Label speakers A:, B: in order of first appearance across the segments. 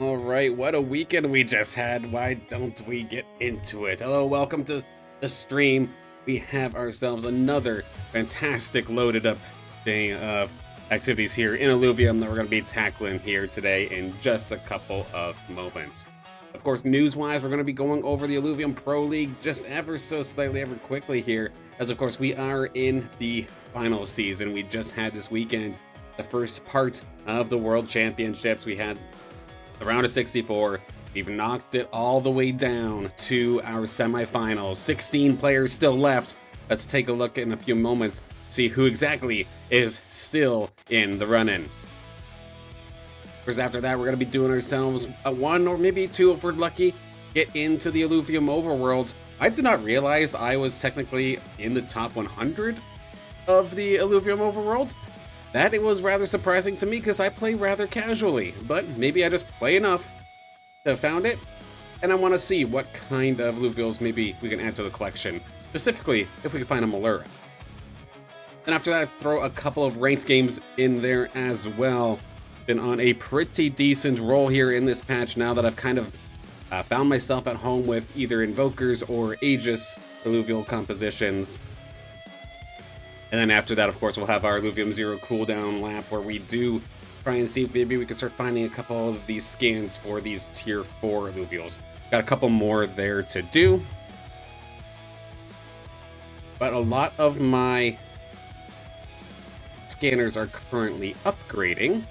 A: All right, what a weekend we just had. Why don't we get into it? Hello, welcome to the stream. We have ourselves another fantastic loaded up day of activities here in Illuvium that we're going to be tackling here today in just a couple of moments. Of course, news-wise, we're going to be going over the Illuvium Pro League just ever so slightly, ever quickly here, as of course we are in the final season. We just had this weekend the first part of the World Championships. We had the round of 64. We've knocked it all the way down to our semifinals. 16 players still left. Let's take a look in a few moments, see who exactly is still in the run-in. Because after that, we're going to be doing ourselves a one or maybe two if we're lucky, get into the Illuvium Overworld. I did not realize I was technically in the top 100 of the Illuvium Overworld. That it was rather surprising to me because I play rather casually, but maybe I just play enough to have found it, and I want to see what kind of Illuvials maybe we can add to the collection, specifically if we can find a Malura. And after that, throw a couple of ranked games in there as well. Been on a pretty decent roll here in this patch now that I've kind of found myself at home with either Invokers or Aegis Illuvial compositions. And then after that, of course, we'll have our Illuvium Zero cooldown lap where we do try and see if maybe we can start finding a couple of these scans for these tier 4 Illuvials. Got a couple more there to do. But a lot of my scanners are currently upgrading.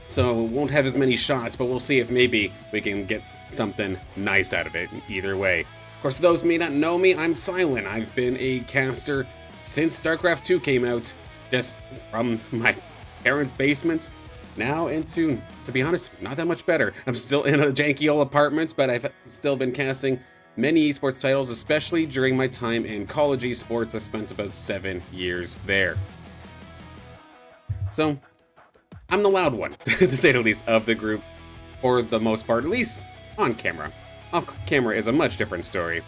A: So won't have as many shots, but we'll see if maybe we can get something nice out of it either way. Of course, those who may not know me, I'm Silent. I've been a caster since StarCraft 2 came out, just from my parents' basement, now into, to be honest, not that much better. I'm still in a janky old apartment, but I've still been casting many esports titles, especially during my time in college esports. I spent about 7 years there. So, I'm the loud one, to say the least, of the group, for the most part, at least on camera. Off camera is a much different story.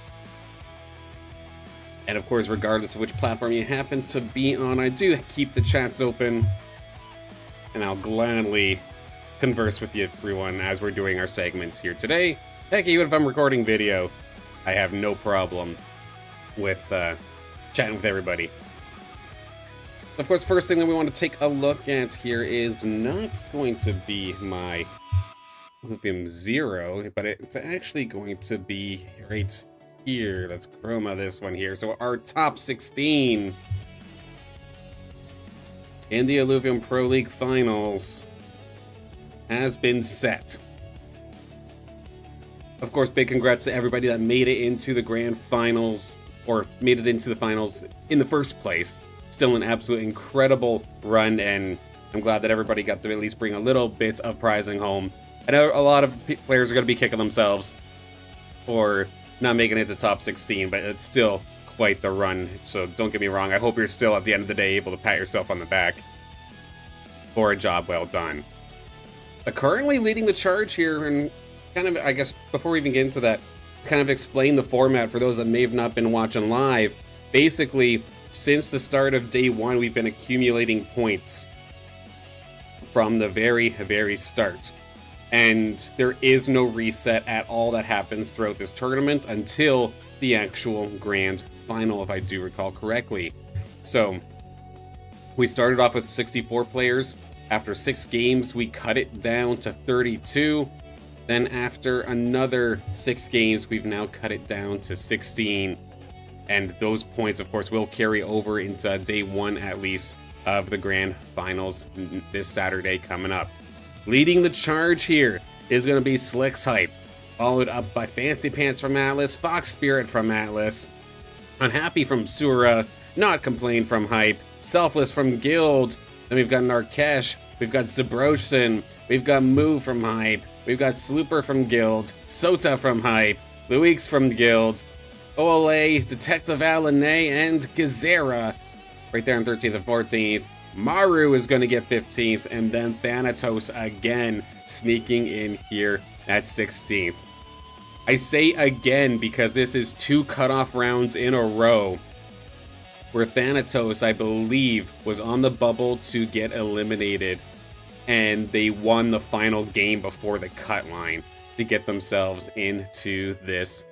A: And of course, regardless of which platform you happen to be on, I do keep the chats open, and I'll gladly converse with you everyone as we're doing our segments here today. Heck, even if I'm recording video, I have no problem with chatting with everybody. Of course, first thing that we want to take a look at here is not going to be my Illuvium Zero, but it's actually going to be right here. Let's chroma this one here. So our top 16 in the Illuvium Pro League Finals has been set. Of course, big congrats to everybody that made it into the grand finals, or made it into the finals in the first place. Still an absolute incredible run, and I'm glad that everybody got to at least bring a little bit of prizing home. I know a lot of players are going to be kicking themselves for not making it to top 16, but it's still quite the run. So don't get me wrong, I hope you're still at the end of the day able to pat yourself on the back for a job well done. Currently leading the charge here, and kind of, I guess, before we even get into that, kind of explain the format for those that may have not been watching live. Basically, since the start of day one, we've been accumulating points from the very, very start. And there is no reset at all that happens throughout this tournament until the actual grand final, if I do recall correctly. So, we started off with 64 players. After 6 games, we cut it down to 32. Then after another 6 games, we've now cut it down to 16. And those points, of course, will carry over into day 1, at least, of the grand finals this Saturday coming up. Leading the charge here is going to be Slick's Hype, followed up by Fancy Pants from Atlas, Fox Spirit from Atlas, Unhappy from Sura, Not Complain from Hype, Selfless from Guild, then we've got Narkesh, we've got Zabroshin, we've got Moo from Hype, we've got Slooper from Guild, Sota from Hype, Luix from Guild, OLA, Detective Alanay, and Gazera right there on 13th and 14th. Maru is going to get 15th, and then Thanatos again sneaking in here at 16th. I say again because this is 2 cutoff rounds in a row where Thanatos, I believe, was on the bubble to get eliminated and they won the final game before the cut line to get themselves into this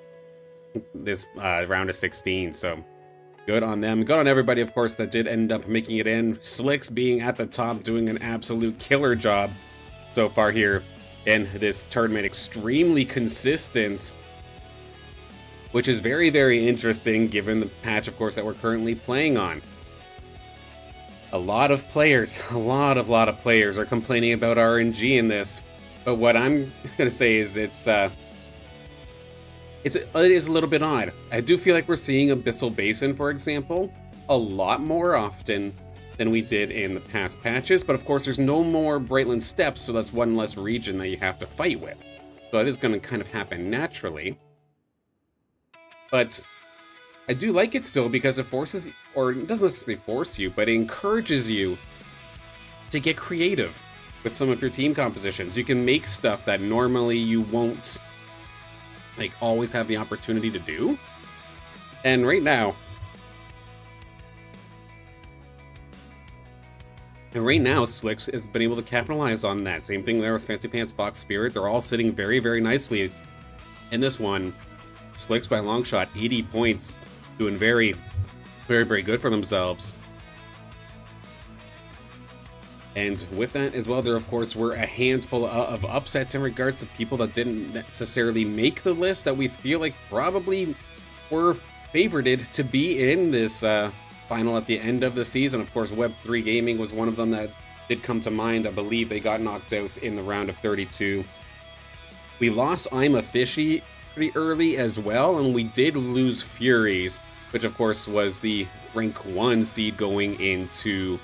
A: round of 16. So good on them. Good on everybody, of course, that did end up making it in. Slicks being at the top, doing an absolute killer job so far here in this tournament. Extremely consistent, which is very, very interesting given the patch, of course, that we're currently playing on. A lot of players are complaining about RNG in this, but what I'm gonna say is it is a little bit odd. I do feel like we're seeing Abyssal Basin, for example, a lot more often than we did in the past patches, but of course there's no more Brightland Steppes, so that's one less region that you have to fight with. So it is going to kind of happen naturally. But I do like it still because it forces, or it doesn't necessarily force you, but it encourages you to get creative with some of your team compositions. You can make stuff that normally you won't like always have the opportunity to do. And right now, Slicks has been able to capitalize on that. Same thing there with Fancy Pants, Box Spirit. They're all sitting very, very nicely in this one. Slicks by a long shot, 80 points, doing very, very, very good for themselves. And with that as well, there of course were a handful of upsets in regards to people that didn't necessarily make the list that we feel like probably were favorited to be in this final at the end of the season. Of course, Web3 Gaming was one of them that did come to mind. I believe they got knocked out in the round of 32. We lost I'm a Fishy pretty early as well, and we did lose Furies, which of course was the rank 1 seed going into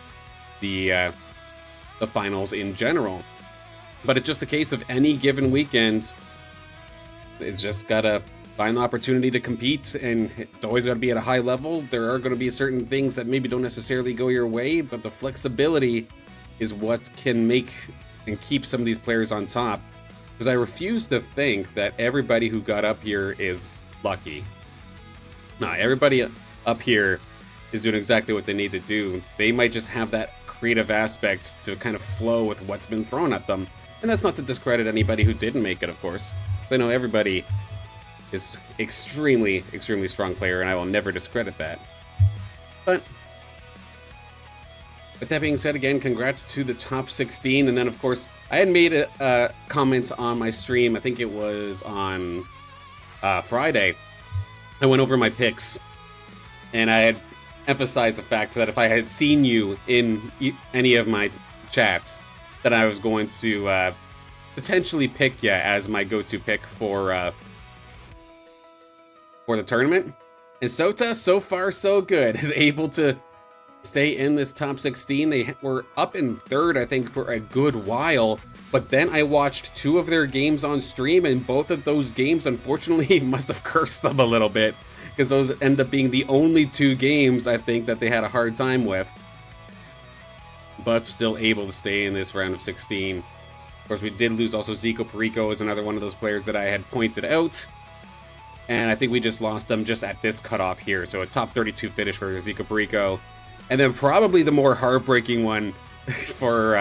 A: the finals in general. But it's just a case of any given weekend, it's just gotta find the opportunity to compete, and it's always got to be at a high level. There are going to be certain things that maybe don't necessarily go your way, but the flexibility is what can make and keep some of these players on top. Because I refuse to think that everybody who got up here is lucky. No, everybody up here is doing exactly what they need to do. They might just have that creative aspect to kind of flow with what's been thrown at them. And that's not to discredit anybody who didn't make it, of course. So I know everybody is extremely, extremely strong player, and I will never discredit that. But with that being said, again, congrats to the top 16. And then, of course, I had made a comment on my stream. I think it was on Friday. I went over my picks, and I had emphasized the fact that if I had seen you in any of my chats, that I was going to potentially pick you as my go-to pick for the tournament. And Sota, so far so good, is able to stay in this top 16. They were up in third, I think, for a good while, but then I watched 2 of their games on stream, and both of those games, unfortunately, must have cursed them a little bit, because those end up being the only 2 games, I think, that they had a hard time with. But still able to stay in this round of 16. Of course, we did lose also. Zico Perico is another one of those players that I had pointed out. And I think we just lost them just at this cutoff here. So a top 32 finish for Zico Perico. And then probably the more heartbreaking one for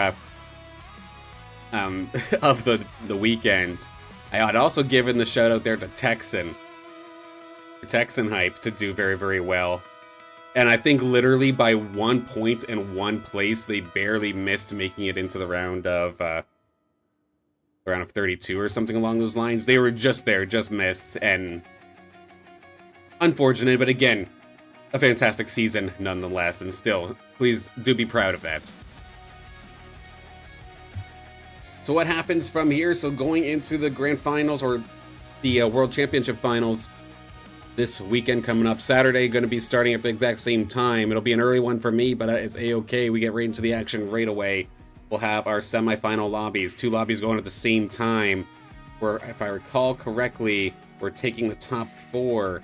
A: of the weekend. I had also given the shout out there to Texan. Texan Hype to do very, very well. And I think literally by 1 point and 1 place, they barely missed making it into the round of 32 or something along those lines. They were just there, just missed, and unfortunate, but again, a fantastic season nonetheless, and still, please do be proud of that. So what happens from here? So going into the grand finals, or the World Championship finals, this weekend coming up, Saturday, going to be starting at the exact same time. It'll be an early one for me, but it's a-okay. We get right into the action right away. We'll have our semifinal lobbies, 2 lobbies going at the same time, where, if I recall correctly, we're taking the top 4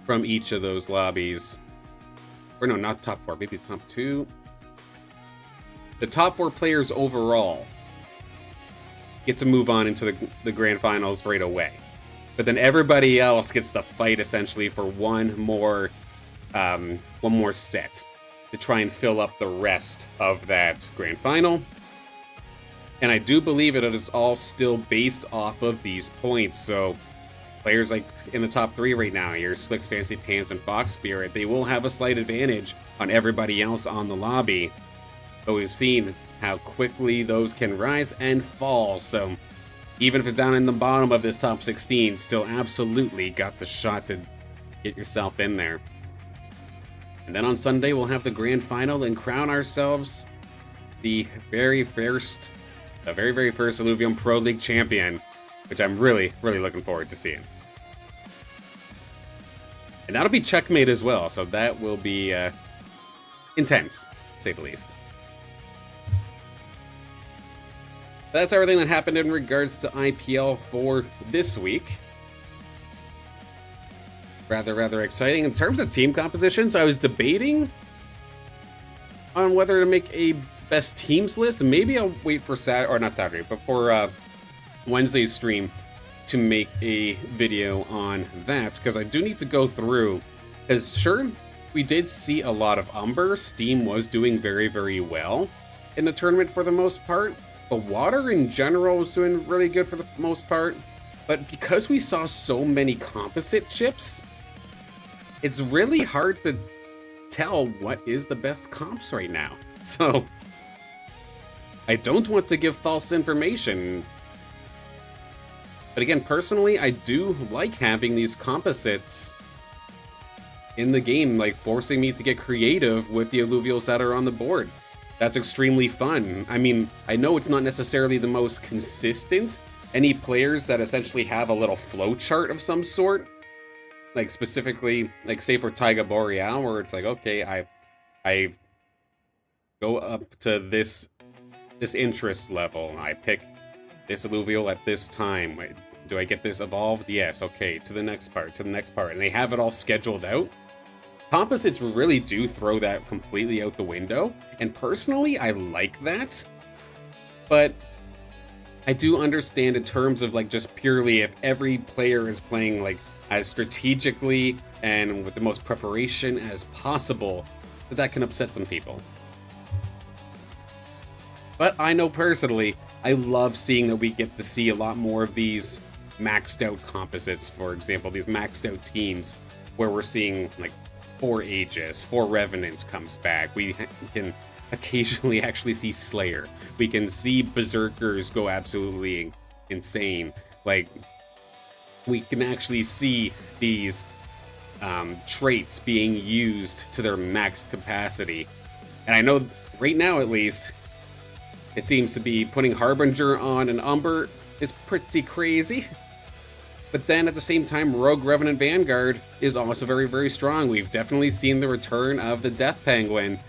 A: from each of those lobbies. Or no, not top 4, maybe top 2. The top 4 players overall get to move on into the grand finals right away. But then everybody else gets to fight essentially for one more set to try and fill up the rest of that grand final. And I do believe it is all still based off of these points. So players like in the top 3 right now, your Slicks, Fancy Pants, and Fox Spirit, they will have a slight advantage on everybody else on the lobby. But we've seen how quickly those can rise and fall. So even if it's down in the bottom of this top 16, still absolutely got the shot to get yourself in there. And then on Sunday, we'll have the grand final and crown ourselves the very first Illuvium Pro League champion, which I'm really, really looking forward to seeing. And that'll be checkmate as well, so that will be intense, to say the least. That's everything that happened in regards to IPL for this week. Rather exciting. In terms of team compositions, I was debating on whether to make a best teams list. Maybe I'll wait for for Wednesday's stream to make a video on that, because I do need to go through, because sure, we did see a lot of Umber. Steam was doing very, very well in the tournament for the most part, but Water in general was doing really good for the most part. But because we saw so many composite chips, it's really hard to tell what is the best comps right now. So I don't want to give false information. But again, personally, I do like having these composites in the game, like forcing me to get creative with the alluvials that are on the board. That's extremely fun. I mean, I know it's not necessarily the most consistent. Any players that essentially have a little flow chart of some sort, like specifically, like say for Taiga Boreal, where it's like, okay, I go up to this interest level, I pick this alluvial at this time. Do I get this evolved? Yes, okay, to the next part, and they have it all scheduled out. Composites really do throw that completely out the window, and personally, I like that. But I do understand in terms of like just purely if every player is playing like as strategically and with the most preparation as possible, that can upset some people. But I know personally, I love seeing that we get to see a lot more of these maxed out composites. For example, these maxed out teams where we're seeing like 4 Aegis, 4 Revenant comes back. We can occasionally actually see Slayer. We can see Berserkers go absolutely insane. Like, we can actually see these traits being used to their max capacity. And I know right now, at least, it seems to be putting Harbinger on an Umber is pretty crazy. But then at the same time, Rogue Revenant Vanguard is also very, very strong. We've definitely seen the return of the Death Penguin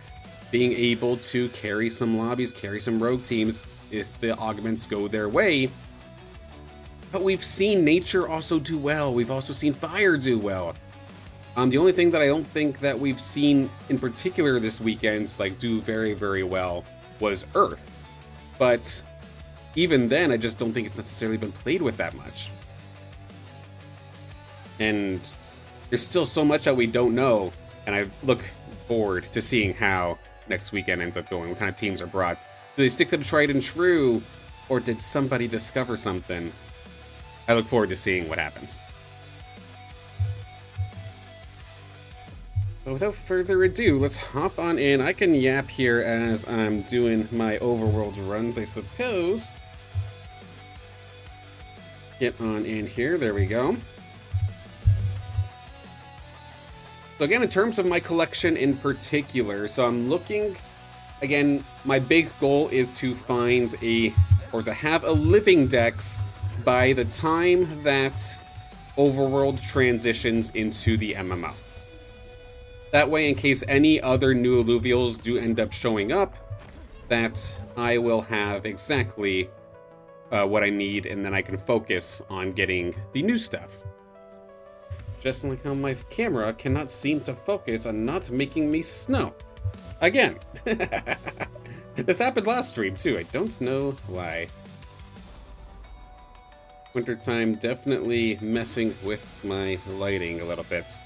A: being able to carry some lobbies, carry some rogue teams if the augments go their way. But we've seen Nature also do well. We've also seen Fire do well. The only thing that I don't think that we've seen in particular this weekend like do very, very well was Earth. But even then, I just don't think it's necessarily been played with that much. And there's still so much that we don't know, and I look forward to seeing how next weekend ends up going, what kind of teams are brought. Do they stick to the tried and true, or did somebody discover something? I look forward to seeing what happens. But without further ado, let's hop on in. I can yap here as I'm doing my Overworld runs, I suppose. Get on in here, there we go. So again, in terms of my collection in particular, so I'm looking, again, my big goal is to find to have a living dex by the time that Overworld transitions into the MMO. That way, in case any other new alluvials do end up showing up, that I will have exactly what I need, and then I can focus on getting the new stuff. Just like how my camera cannot seem to focus on not making me snow. Again. This happened last stream too, I don't know why. Wintertime definitely messing with my lighting a little bit.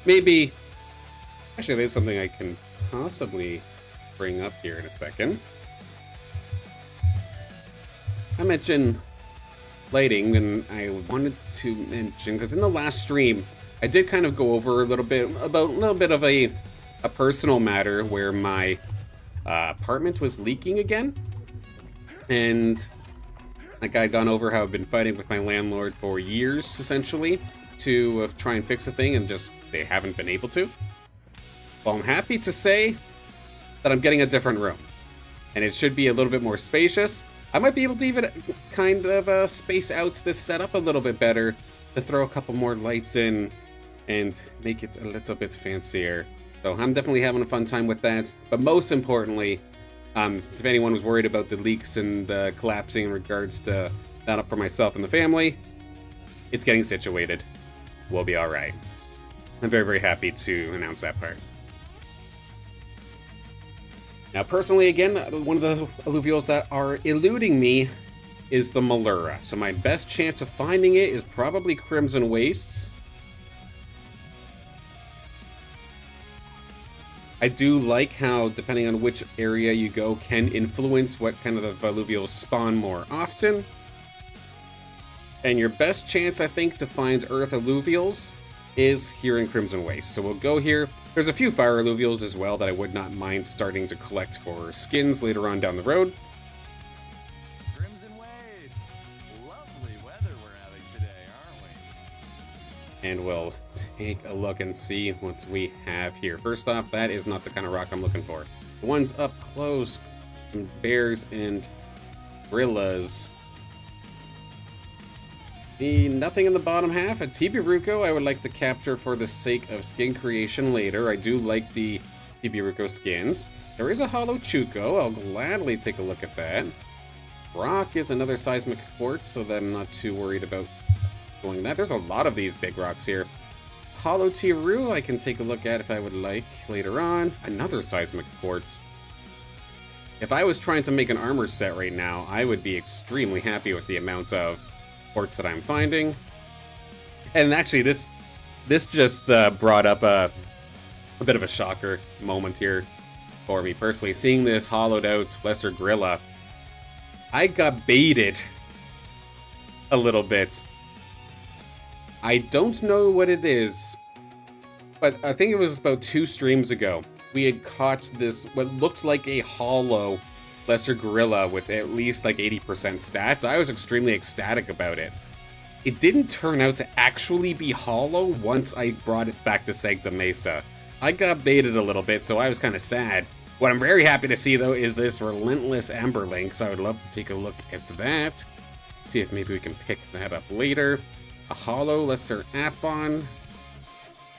A: Maybe, actually there's something I can possibly bring up here in a second. I mentioned lighting, and I wanted to mention, because in the last stream, I did kind of go over a little bit about a little bit of a personal matter where my apartment was leaking again. And like I'd gone over how I've been fighting with my landlord for years, essentially, to try and fix a thing, and just they haven't been able to. Well, I'm happy to say that I'm getting a different room, and it should be a little bit more spacious. I might be able to even kind of space out this setup a little bit better, to throw a couple more lights in and make it a little bit fancier. So I'm definitely having a fun time with that. But most importantly, if anyone was worried about the leaks and collapsing in regards to that up for myself and the family, it's getting situated. We'll be all right. I'm very, very happy to announce that part. Now, personally, again, one of the alluvials that are eluding me is the Malura. So my best chance of finding it is probably Crimson Wastes. I do like how, depending on which area you go, can influence what kind of alluvials spawn more often. And your best chance, I think, to find Earth alluvials is here in Crimson Waste. So we'll go here. There's a few fire alluvials as well that I would not mind starting to collect for skins later on down the road.
B: Crimson Waste. Lovely weather we're having today, aren't we?
A: And we'll take a look and see what we have here. First off, that is not the kind of rock I'm looking for. The ones up close, bears and gorillas. Nothing in the bottom half. A Tibiruko I would like to capture for the sake of skin creation later. I do like the Tibiruko skins. There is a Hollow Chuko. I'll gladly take a look at that. Rock is another seismic quartz, so that I'm not too worried about going that. There's a lot of these big rocks here. Hollow Tiru I can take a look at if I would like later on. Another seismic quartz. If I was trying to make an armor set right now, I would be extremely happy with the amount of quartz that I'm finding. And actually, this just brought up a bit of a shocker moment here for me personally. Seeing this hollowed out Lesser Gorilla, I got baited a little bit. I don't know what it is, but I think it was about 2 streams ago. We had caught this, what looked like a hollow Lesser Gorilla with at least like 80% stats. I was extremely ecstatic about it. It didn't turn out to actually be hollow once I brought it back to Sanctum Mesa. I got baited a little bit, so I was kind of sad. What I'm very happy to see, though, is this Relentless Amber Link, so I would love to take a look at that. See if maybe we can pick that up later. A hollow Lesser Apon.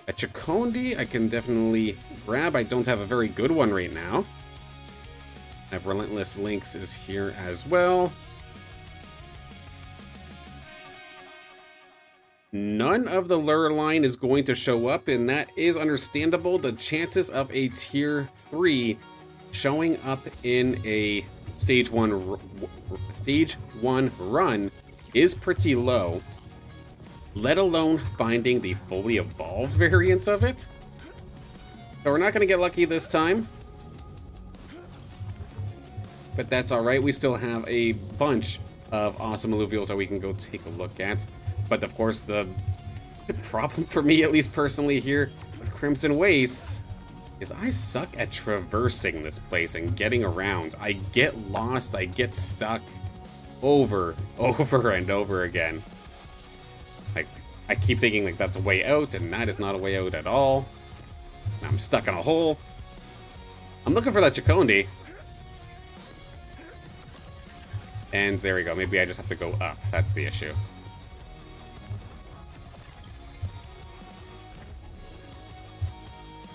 A: A Chacondi I can definitely grab. I don't have a very good one right now. I have Relentless Links is here as well. None of the lure line is going to show up, and that is understandable. The chances of a tier 3 showing up in a stage 1 run is pretty low, let alone finding the fully evolved variant of it. So we're not going to get lucky this time. But that's alright, we still have a bunch of awesome alluvials that we can go take a look at. But of course, the problem for me, at least personally here with Crimson Wastes, is I suck at traversing this place and getting around. I get lost, I get stuck over and over again. Like, I keep thinking like that's a way out, and that is not a way out at all. And I'm stuck in a hole. I'm looking for that Chacondi. And there we go. Maybe I just have to go up. That's the issue.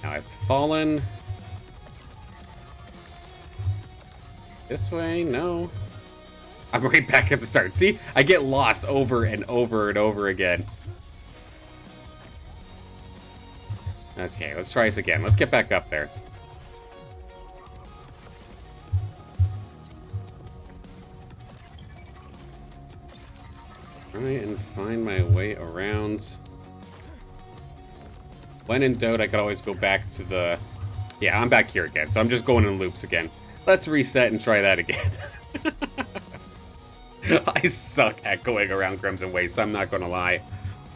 A: Now I've fallen. This way? No. I'm right back at the start. See? I get lost over and over and over again. Okay, let's try this again. Let's get back up there. Try and find my way around. When in doubt, I could always go back to the... Yeah, I'm back here again, so I'm just going in loops again. Let's reset and try that again. I suck at going around Crimson Waste, I'm not gonna lie.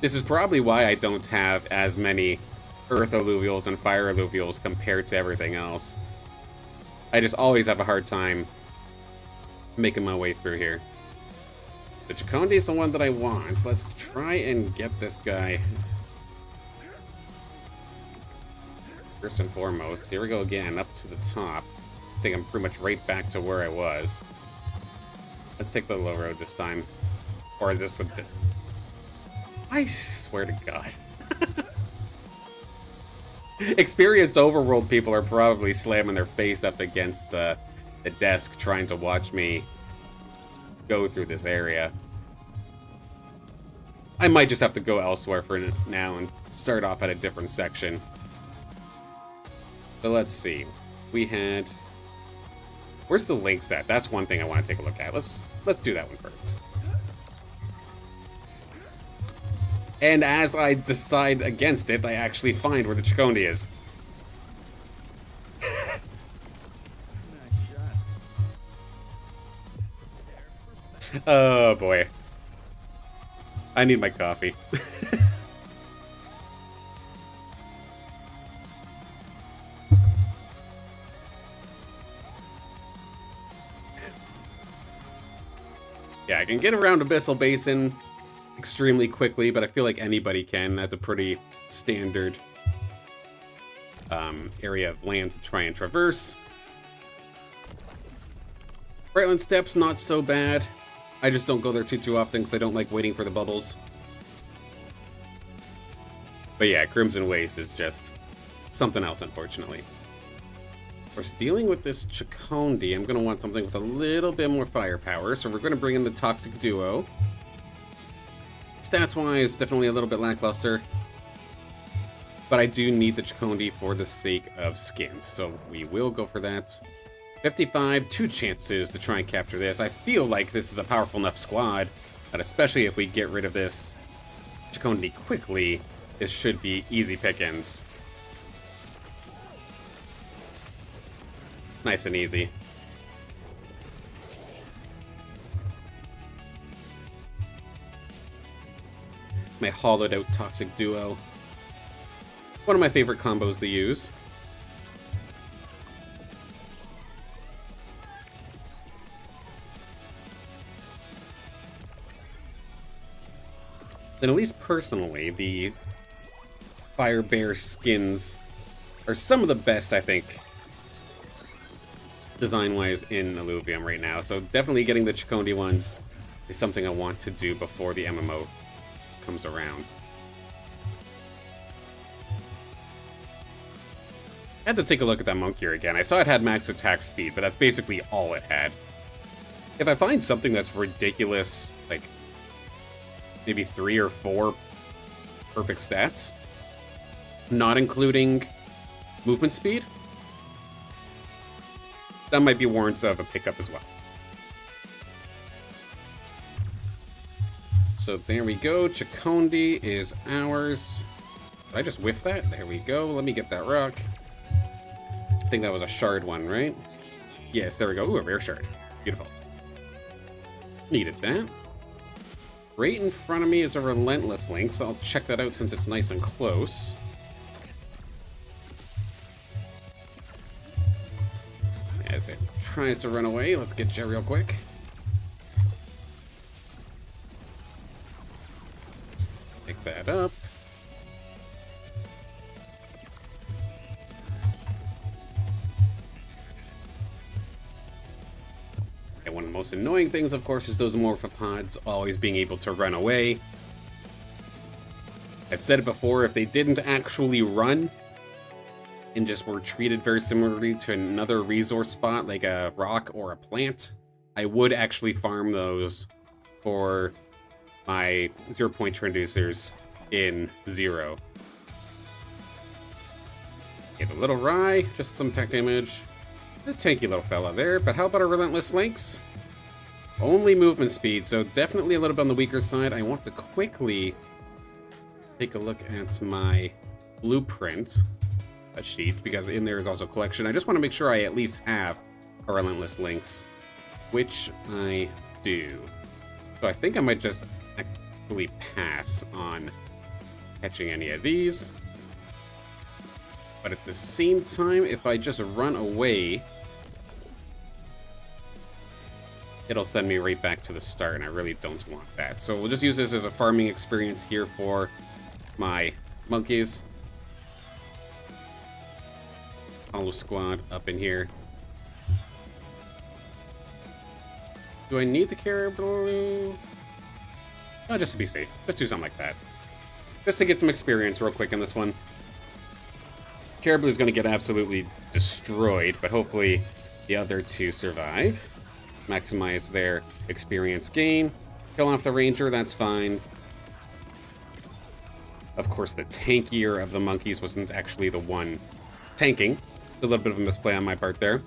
A: This is probably why I don't have as many Earth Alluvials and Fire Alluvials compared to everything else. I just always have a hard time making my way through here. The Chacondy is the one that I want. Let's try and get this guy. First and foremost, here we go again, up to the top. I think I'm pretty much right back to where I was. Let's take the low road this time. Or is this a... I swear to God. Experienced Overworld people are probably slamming their face up against the desk trying to watch me go through this area. I might just have to go elsewhere for now and start off at a different section. But let's see. We had... Where's the links at? That's one thing I want to take a look at. Let's do that one first. And as I decide against it, I actually find where the Chacondy is. Oh boy. I need my coffee. Yeah, I can get around Abyssal Basin extremely quickly, but I feel like anybody can. That's a pretty standard area of land to try and traverse. Brightland Steps, not so bad. I just don't go there too often because I don't like waiting for the bubbles. But yeah, Crimson Waste is just something else, unfortunately. Of course, dealing with this Chacondy, I'm going to want something with a little bit more firepower, so we're going to bring in the Toxic Duo. Stats-wise, definitely a little bit lackluster. But I do need the Chacondy for the sake of skins, so we will go for that. 55, 2 chances to try and capture this. I feel like this is a powerful enough squad, that especially if we get rid of this Chacondy quickly, this should be easy pickings. Nice and easy. My hollowed out Toxic Duo. One of my favorite combos to use. Then at least personally, the Fire Bear skins are some of the best, I think, design-wise in Illuvium right now. So definitely getting the Chacondy ones is something I want to do before the MMO comes around. I had to take a look at that monk gear again. I saw it had max attack speed, but that's basically all it had. If I find something that's ridiculous, like maybe 3 or 4 perfect stats, not including movement speed, that might be warrant of a pickup as well. So there we go. Chacondy is ours. Did I just whiff that? There we go. Let me get that rock. I think that was a shard one, right? Yes, there we go. Ooh, a rare shard. Beautiful. Needed that. Right in front of me is a Relentless Link, so I'll check that out since it's nice and close. As it tries to run away, let's get you real quick. Pick that up. And one of the most annoying things, of course, is those morphopods always being able to run away. I've said it before, if they didn't actually run and just were treated very similarly to another resource spot, like a rock or a plant, I would actually farm those for my 0-point transducers in 0. Get a little Rye, just some tech damage. A tanky little fella there, but how about our Relentless Links? Only movement speed, so definitely a little bit on the weaker side. I want to quickly take a look at my blueprint sheet, because in there is also collection. I just want to make sure I at least have a Relentless Links, which I do. So I think I might just actually pass on catching any of these. But at the same time, if I just run away, it'll send me right back to the start, and I really don't want that. So we'll just use this as a farming experience here for my monkeys. Hollow squad up in here. Do I need the caribou? Oh, just to be safe. Let's do something like that. Just to get some experience real quick in this one. Caribou is going to get absolutely destroyed, but hopefully the other two survive. Maximize their experience gain. Kill off the ranger, that's fine. Of course, the tankier of the monkeys wasn't actually the one tanking. A little bit of a misplay on my part there.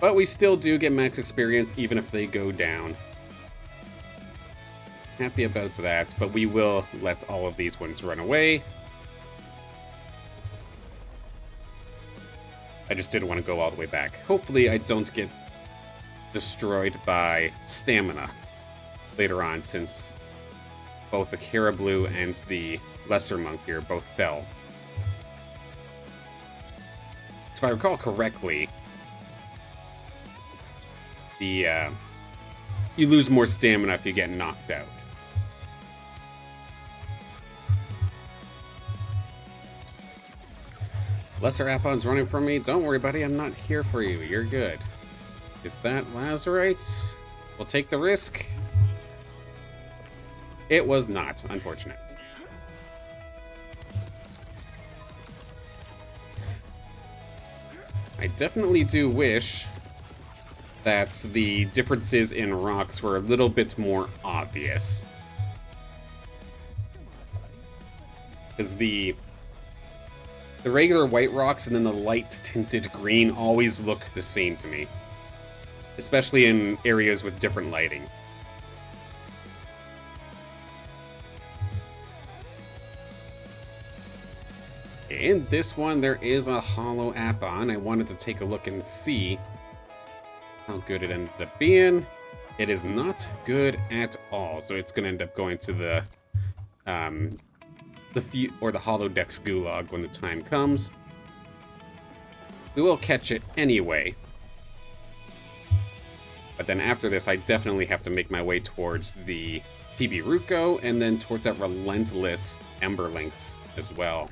A: But we still do get max experience even if they go down. Happy about that, but we will let all of these ones run away. I just didn't want to go all the way back. Hopefully I don't get destroyed by stamina later on, since both the caribou and the lesser monk here both fell. So if I recall correctly, you lose more stamina if you get knocked out. Lesser Apon's running from me. Don't worry, buddy. I'm not here for you. You're good. Is that Lazarite? We'll take the risk. It was not, unfortunate. I definitely do wish that the differences in rocks were a little bit more obvious. Because the regular white rocks and then the light tinted green always look the same to me. Especially in areas with different lighting. In this one, there is a hollow Apon. I wanted to take a look and see how good it ended up being. It is not good at all, so it's going to end up going to the holodeck's gulag when the time comes. We will catch it anyway. But then after this, I definitely have to make my way towards the Tibiruko and then towards that relentless Emberlynx as well.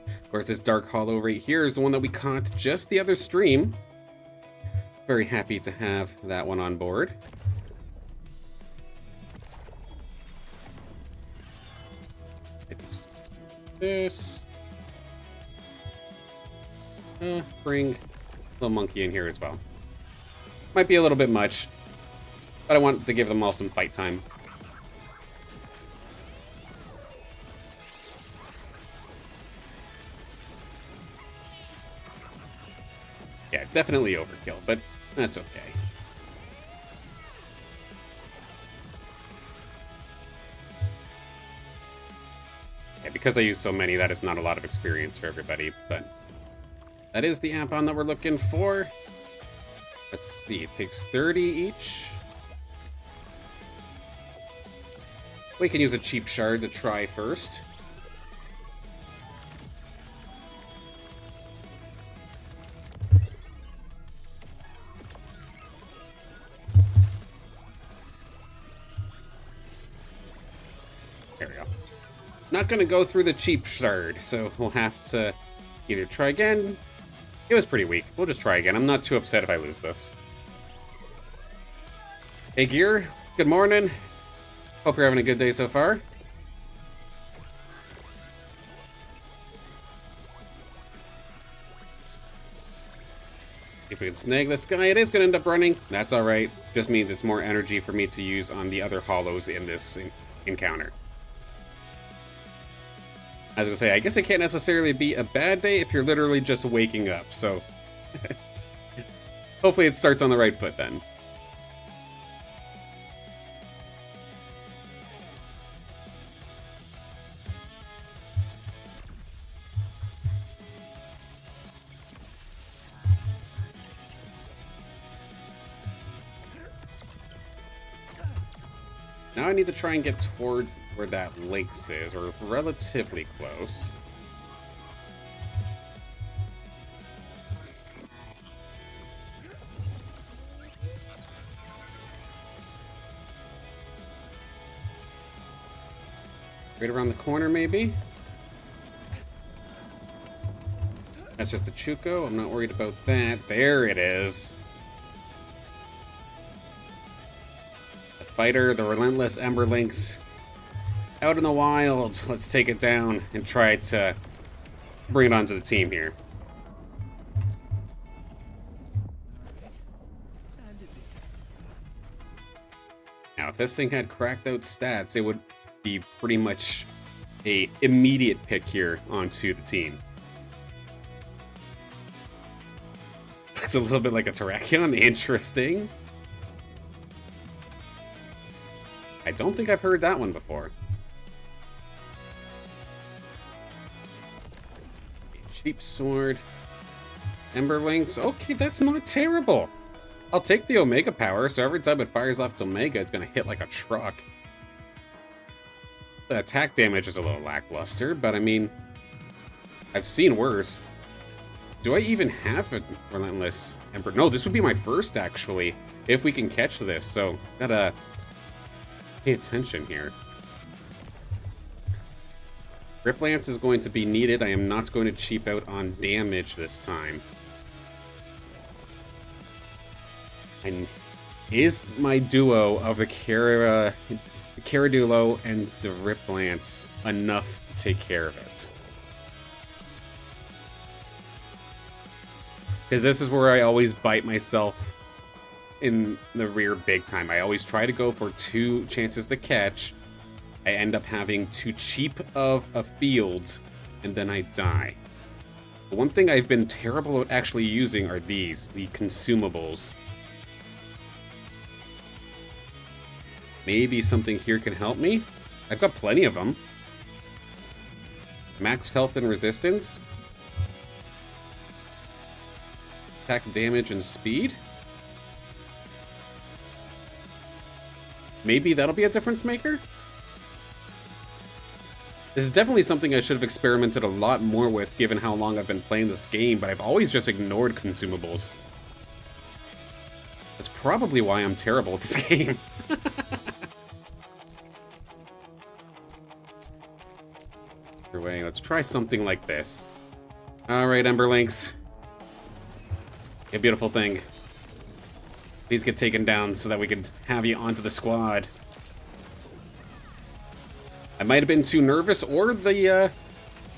A: Of course, this Dark Hollow right here is the one that we caught just the other stream. Very happy to have that one on board. This. Bring little monkey in here as well. Might be a little bit much, but I want to give them all some fight time. Yeah, definitely overkill, but that's okay. Yeah, because I use so many, that is not a lot of experience for everybody, but that is the Apon that we're looking for. Let's see, it takes 30 each. We can use a cheap shard to try first. There we go. Not gonna go through the cheap shard, so we'll have to either try again. It was pretty weak. We'll just try again. I'm not too upset if I lose this. Hey, Gear. Good morning. Hope you're having a good day so far. If we can snag this guy, it is going to end up running. That's alright. Just means it's more energy for me to use on the other hollows in this encounter. I was going to say, I guess it can't necessarily be a bad day if you're literally just waking up, so... Hopefully it starts on the right foot then. Now I need to try and get towards where that lakes is, or relatively close. Right around the corner, maybe? That's just a Chuko. I'm not worried about that. There it is. The fighter, the relentless Emberlinks, out in the wild. Let's take it down and try to bring it onto the team here. Now, if this thing had cracked out stats, it would be pretty much a immediate pick here onto the team. It's a little bit like a Terrakion. Interesting. I don't think I've heard that one before. Cheap sword. Emberlinks. Okay, that's not terrible. I'll take the Omega power, so every time it fires off its Omega, it's going to hit like a truck. The attack damage is a little lackluster, but I mean, I've seen worse. Do I even have a Relentless Ember? No, this would be my first, actually, if we can catch this, so gotta pay attention here. Grip Lance is going to be needed. I am not going to cheap out on damage this time. And is my duo of the Caradulo and the Rip Lance enough to take care of it? Because this is where I always bite myself in the rear big time. I always try to go for 2 chances to catch. I end up having too cheap of a field, and then I die. The one thing I've been terrible at actually using are these, the consumables. Maybe something here can help me? I've got plenty of them. Max health and resistance. Attack damage and speed. Maybe that'll be a difference maker? This is definitely something I should have experimented a lot more with given how long I've been playing this game, but I've always just ignored consumables. That's probably why I'm terrible at this game. Either way, let's try something like this. Alright, Emberlinks. A beautiful thing. Please get taken down so that we can have you onto the squad. I might have been too nervous, or the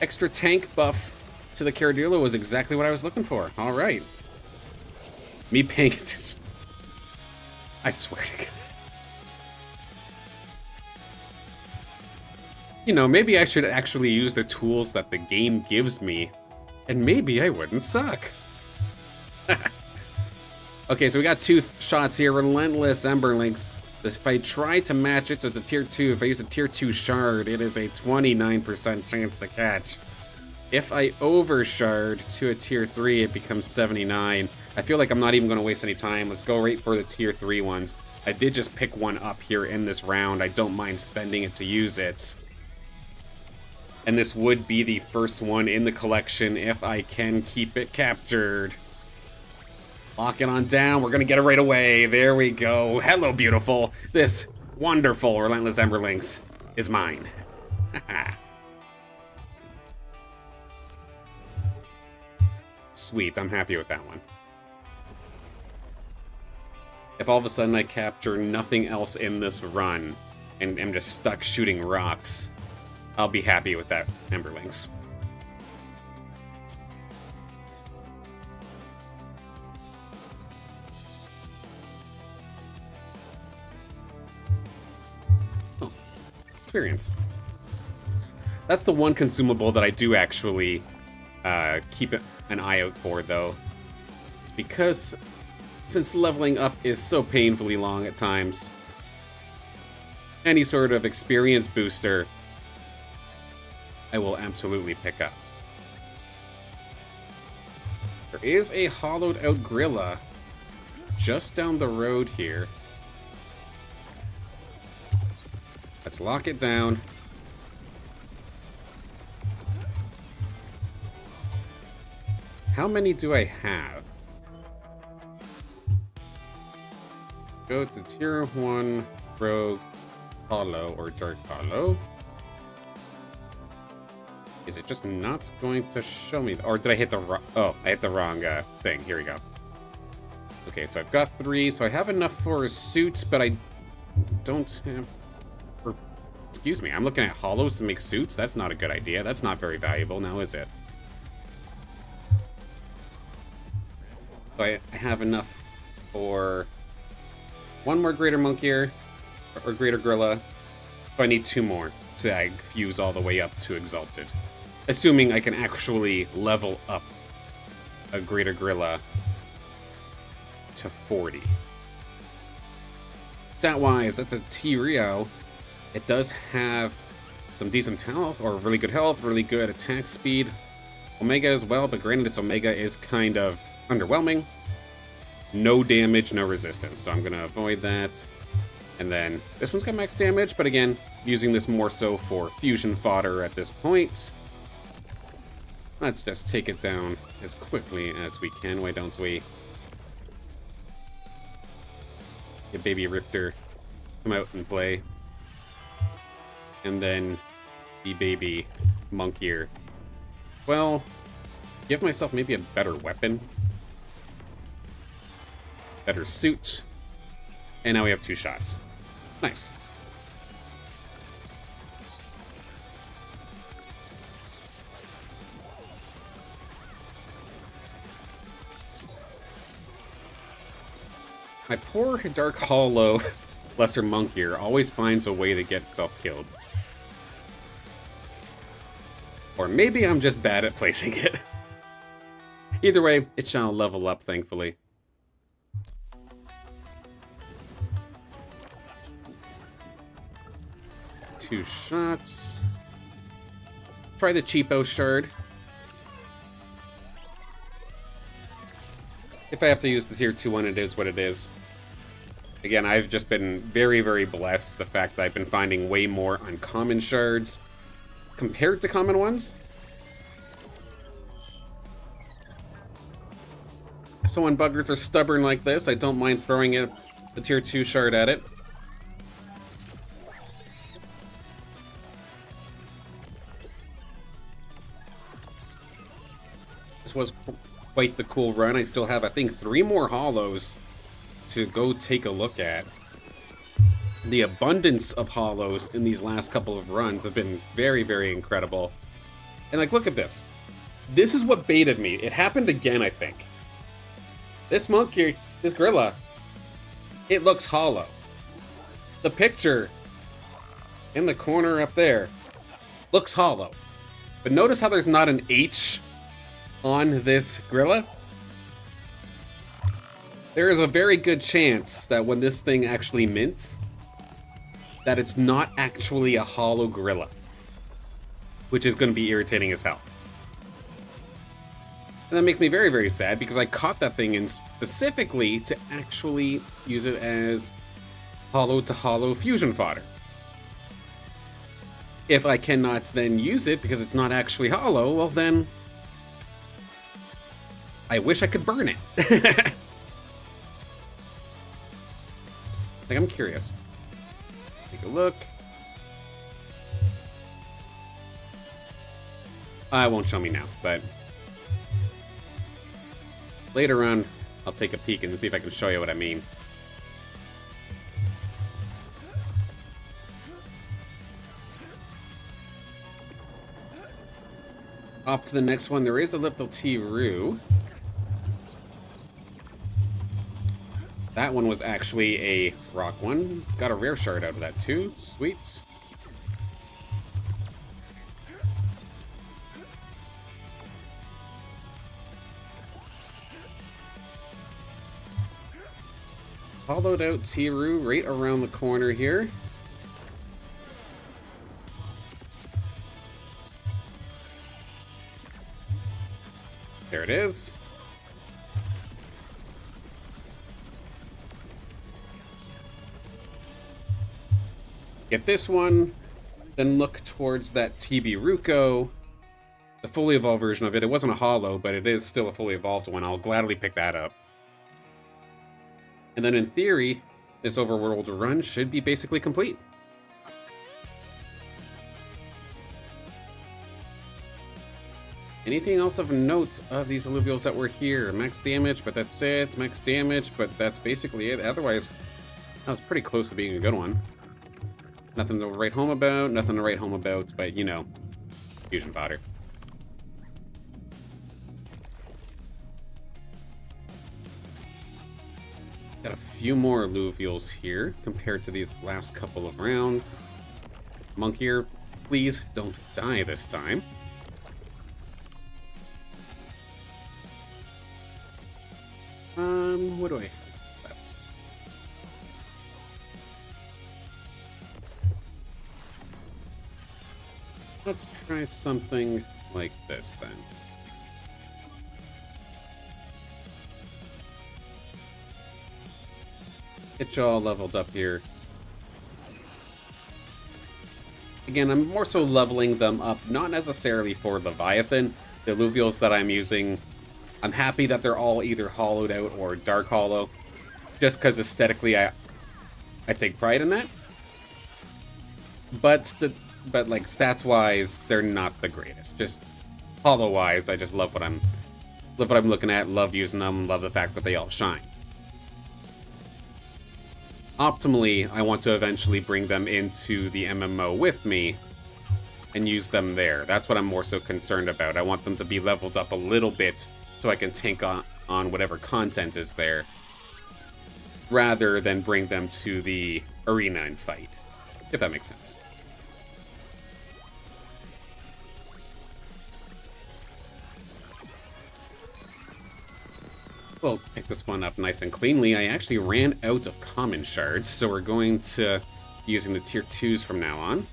A: extra tank buff to the Caradulo was exactly what I was looking for. Alright. Me paying attention. I swear to God. You know, maybe I should actually use the tools that the game gives me, and maybe I wouldn't suck. Okay, so we got 2 shots here. Relentless Emberlinks. If I try to match it, so it's a tier 2. If I use a tier 2 shard, it is a 29% chance to catch. If I overshard to a tier 3, it becomes 79. I feel like I'm not even going to waste any time. Let's go right for the tier 3 ones. I did just pick one up here in this round. I don't mind spending it to use it. And this would be the first one in the collection if I can keep it captured. Lock it on down. We're going to get it right away. There we go. Hello, beautiful. This wonderful Relentless Emberlinks is mine. Sweet. I'm happy with that one. If all of a sudden I capture nothing else in this run and am just stuck shooting rocks, I'll be happy with that Emberlinks. Experience. That's the one consumable that I do actually keep an eye out for, though. It's because since leveling up is so painfully long at times, any sort of experience booster I will absolutely pick up. There is a hollowed out Grilla just down the road here. Let's lock it down. How many do I have? Go to tier 1, rogue, hollow, or dark hollow. Is it just not going to show me? Or did I hit the wrong? Oh, I hit the wrong thing. Here we go. Okay, so I've got 3. So I have enough for a suit, but I don't have... Or, excuse me, I'm looking at hollows to make suits? That's not a good idea. That's not very valuable now, is it? So I have enough for 1 more Greater Monk Ear, or Greater Gorilla. So I need 2 more to fuse all the way up to Exalted. Assuming I can actually level up a Greater Gorilla to 40. Stat-wise, that's a T-Rio. It does have some decent health, or really good health, really good attack speed. Omega as well, but granted its Omega is kind of underwhelming. No damage, no resistance, so I'm gonna avoid that. And then this one's got max damage, but again, using this more so for fusion fodder at this point. Let's just take it down as quickly as we can, why don't we? Get Baby Riptor come out and play. And then the Baby Monk Ear. Well, give myself maybe a better weapon. Better suit. And now we have 2 shots. Nice. My poor Dark Hollow Lesser Monk here always finds a way to get itself killed. Or maybe I'm just bad at placing it. Either way, it shall level up, thankfully. Two shots. Try the cheapo shard. If I have to use the tier 2 one, it is what it is. Again, I've just been very, very blessed the fact that I've been finding way more uncommon shards compared to common ones. So when buggers are stubborn like this, I don't mind throwing in the tier 2 shard at it. This was quite the cool run. I still have, I think, 3 more hollows to go take a look at. The abundance of hollows in these last couple of runs have been very, very incredible. And like, look at this. This is what baited me. It happened again, I think. This monkey, this gorilla, it looks hollow. The picture in the corner up there looks hollow. But notice how there's not an H on this gorilla? There is a very good chance that when this thing actually mints, that it's not actually a hollow gorilla, which is going to be irritating as hell. And that makes me very, very sad because I caught that thing in specifically to actually use it as hollow to hollow fusion fodder. If I cannot then use it because it's not actually hollow, well then I wish I could burn it. Like, I'm curious. Take a look. It won't show me now, but later on, I'll take a peek and see if I can show you what I mean. Off to the next one. There is a little T-Roo. That one was actually a rock one. Got a rare shard out of that too. Sweet. Hollowed out T-Roo right around the corner here. There it is. Get this one, then look towards that TB Ruko, the fully evolved version of it. It wasn't a holo, but it is still a fully evolved one. I'll gladly pick that up. And then in theory, this overworld run should be basically complete. Anything else of note of these alluvials that were here? Max damage, but that's it. Max damage, but that's basically it. Otherwise, that was pretty close to being a good one. Nothing to write home about, nothing to write home about, but you know, fusion fodder. Got a few more alluvials here compared to these last couple of rounds. Monkier, please don't die this time. What do I have left? Let's try something like this then. Get y'all leveled up here. Again, I'm more so leveling them up, not necessarily for Leviathan. The alluvials that I'm using, I'm happy that they're all either hollowed out or dark hollow, just because aesthetically I take pride in that. But like stats wise, they're not the greatest. Just hollow wise, I just love what I'm looking at. Love using them. Love the fact that they all shine. Optimally, I want to eventually bring them into the MMO with me and use them there. That's what I'm more so concerned about. I want them to be leveled up a little bit so I can tank on whatever content is there, rather than bring them to the arena and fight, if that makes sense. We'll pick this one up nice and cleanly. I actually ran out of common shards, so we're going to be using the tier 2s from now on.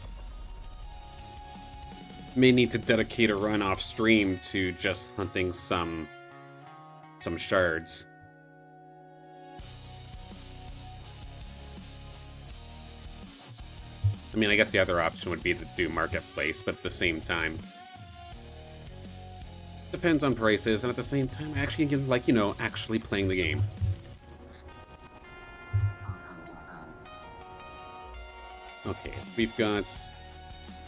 A: May need to dedicate a run off stream to just hunting some shards. I mean, I guess the other option would be to do marketplace, but at the same time, depends on prices, and at the same time, I actually get, like, you know, actually playing the game. Okay, we've got,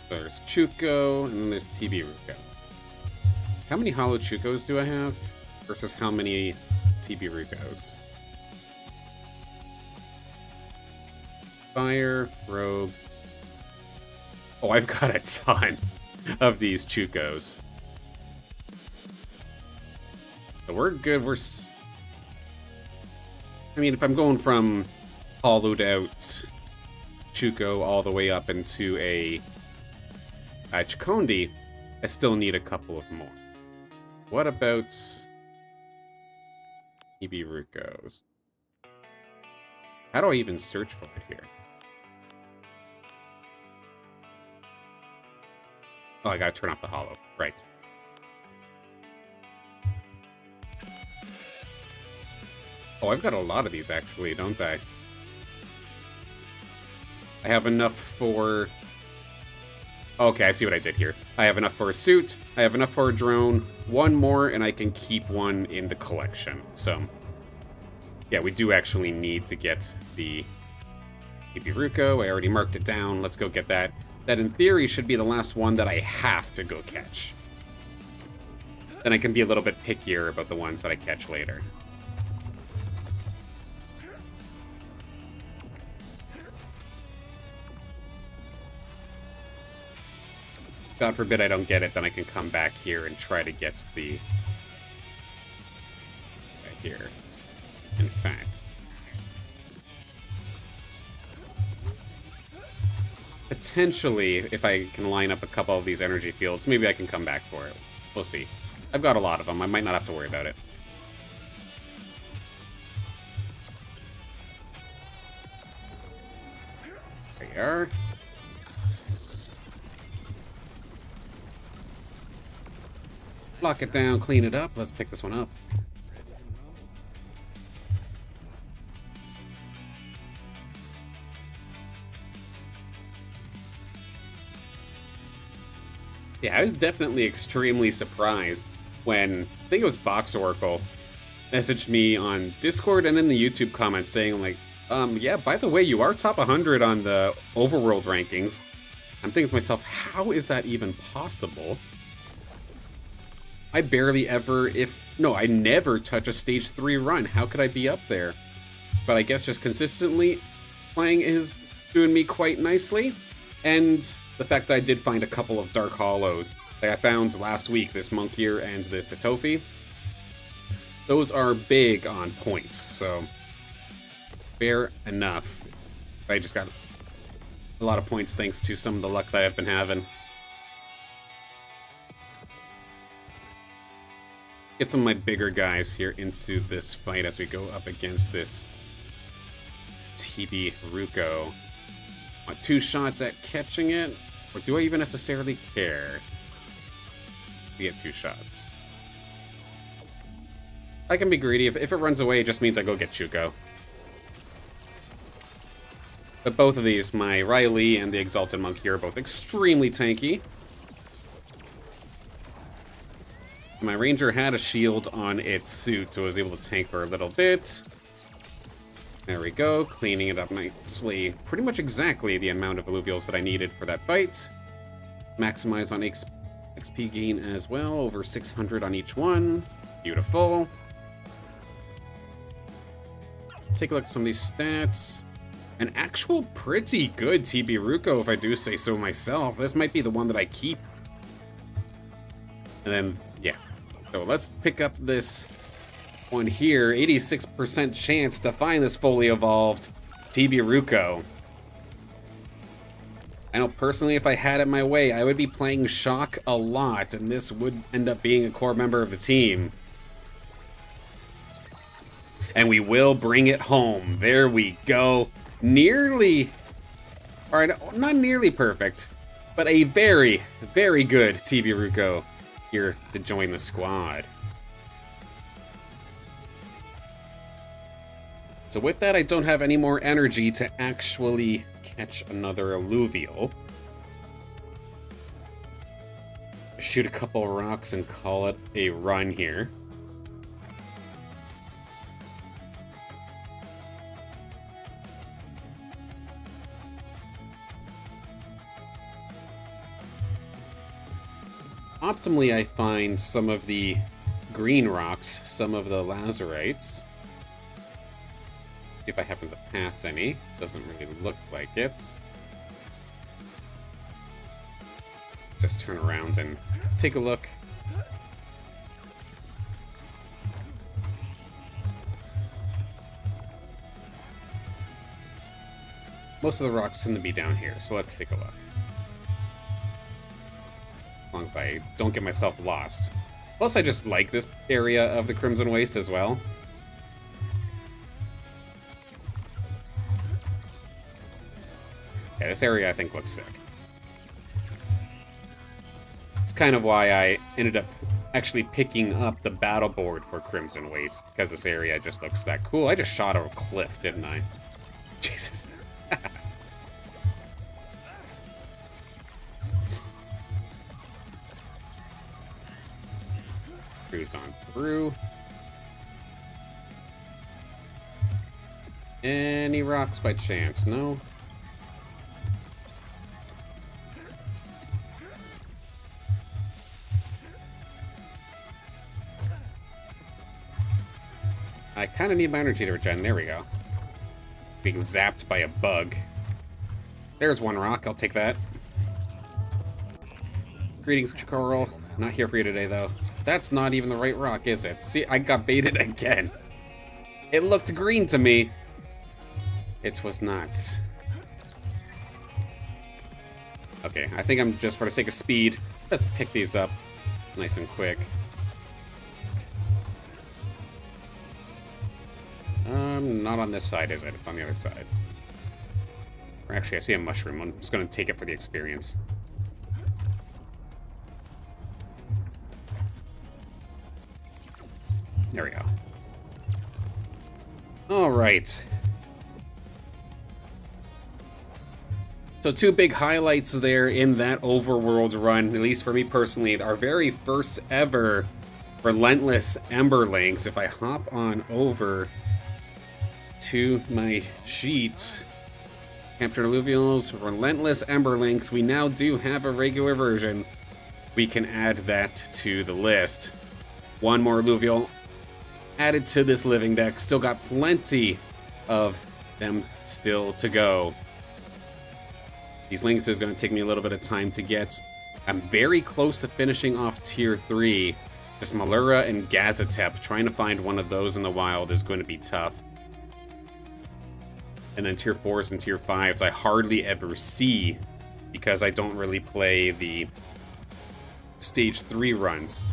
A: there's Chuko, and then there's TB Ruko. How many hollow Chukos do I have versus how many TB Rukos? Fire, Rogue. Oh, I've got a ton of these Chukos. So we're good. I mean, if I'm going from hollowed out Chuko all the way up into a Chikondi, I still need a couple of more. What about TB Rukos? How do I even search for it here? Oh, I gotta turn off the hollow. Right. Oh, I've got a lot of these, actually, don't I? I have enough for... Okay, I see what I did here. I have enough for a suit, I have enough for a drone, one more, and I can keep one in the collection. So, yeah, we do actually need to get the TB Ruko. I already marked it down. Let's go get that. That, in theory, should be the last one that I have to go catch. Then I can be a little bit pickier about the ones that I catch later. God forbid I don't get it, then I can come back here and try to get the... right here. In fact. Potentially, if I can line up a couple of these energy fields, maybe I can come back for it. We'll see. I've got a lot of them. I might not have to worry about it. There you are. Lock it down, clean it up. Let's pick this one up. Yeah, I was definitely extremely surprised when, I think it was Fox Oracle, messaged me on Discord and in the YouTube comments saying like, yeah, by the way, you are top 100 on the Overworld rankings. I'm thinking to myself, how is that even possible? I barely ever, I never touch a stage 3 run. How could I be up there? But I guess just consistently playing is doing me quite nicely. And the fact that I did find a couple of Dark Hollows that I found last week, this Monkier and this Tatofi, those are big on points, so fair enough. I just got a lot of points thanks to some of the luck that I've been having. Get some of my bigger guys here into this fight as we go up against this TB Ruko. Want 2 shots at catching it? Or do I even necessarily care? We get 2 shots. I can be greedy. If it runs away, it just means I go get Chuko. But both of these, my Riley and the Exalted Monk here, are both extremely tanky. My Ranger had a shield on its suit, so I was able to tank for a little bit. There we go, cleaning it up nicely. Pretty much exactly the amount of Illuvials that I needed for that fight. Maximize on XP gain as well, over 600 on each one. Beautiful. Take a look at some of these stats. An actual pretty good TB Ruko, if I do say so myself. This might be the one that I keep. And then, yeah. So let's pick up this one here. 86% chance to find this fully evolved TB Ruko. I know personally, if I had it my way, I would be playing Shock a lot, and this would end up being a core member of the team. And we will bring it home. There we go. Nearly, alright, not nearly perfect, but a very, very good TB Ruko here to join the squad. So with that, I don't have any more energy to actually catch another Alluvial. Shoot a couple rocks and call it a run here. Optimally, I find some of the green rocks, some of the lazurites. If I happen to pass any. Doesn't really look like it. Just turn around and take a look. Most of the rocks tend to be down here, so let's take a look. As long as I don't get myself lost. Plus, I just like this area of the Crimson Waste as well. Yeah, this area I think looks sick. It's kind of why I ended up actually picking up the battle board for Crimson Waste, because this area just looks that cool. I just shot a cliff, didn't I? Jesus. Cruise on through. Any rocks by chance? No? I kind of need my energy to regen. There we go. Being zapped by a bug. There's one rock. I'll take that. Greetings, Coral. Not here for you today, though. That's not even the right rock, is it? See, I got baited again. It looked green to me. It was not. Okay, I think I'm just for the sake of speed. Let's pick these up nice and quick. Not on this side, is it? It's on the other side. Or actually, I see a mushroom. I'm just going to take it for the experience. There we go. All right. So two big highlights there in that Overworld run, at least for me personally, our very first ever Relentless Emberlings. If I hop on over to my sheet, Captured Alluvials, Relentless Emberlings, we now do have a regular version. We can add that to the list. One more Alluvial added to this living deck. Still got plenty of them still to go. These links is going to take me a little bit of time to get. I'm very close to finishing off tier 3. Just Malura and Gazatep. Trying to find one of those in the wild is going to be tough. And then tier 4s and tier 5s I hardly ever see because I don't really play the stage 3 runs.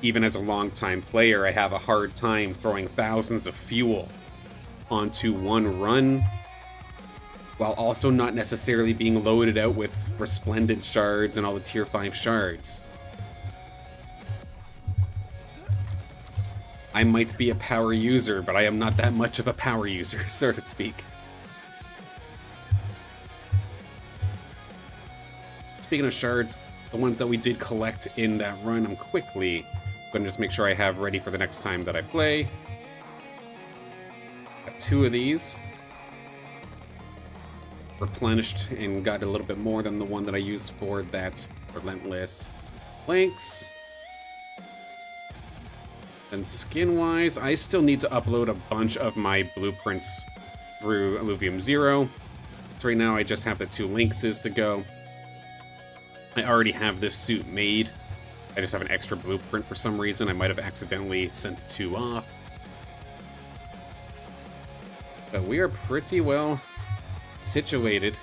A: Even as a long-time player, I have a hard time throwing thousands of fuel onto one run, while also not necessarily being loaded out with Resplendent shards and all the tier 5 shards. I might be a power user, but I am not that much of a power user, so to speak. Speaking of shards, the ones that we did collect in that run, I'm quickly going to just make sure I have ready for the next time that I play. Got 2 of these. Replenished and got a little bit more than the one that I used for that Relentless Links. And skin-wise, I still need to upload a bunch of my blueprints through Illuvium 0. So right now I just have the 2 Linkses to go. I already have this suit made. I just have an extra blueprint for some reason. I might have accidentally sent 2 off. But we are pretty well situated.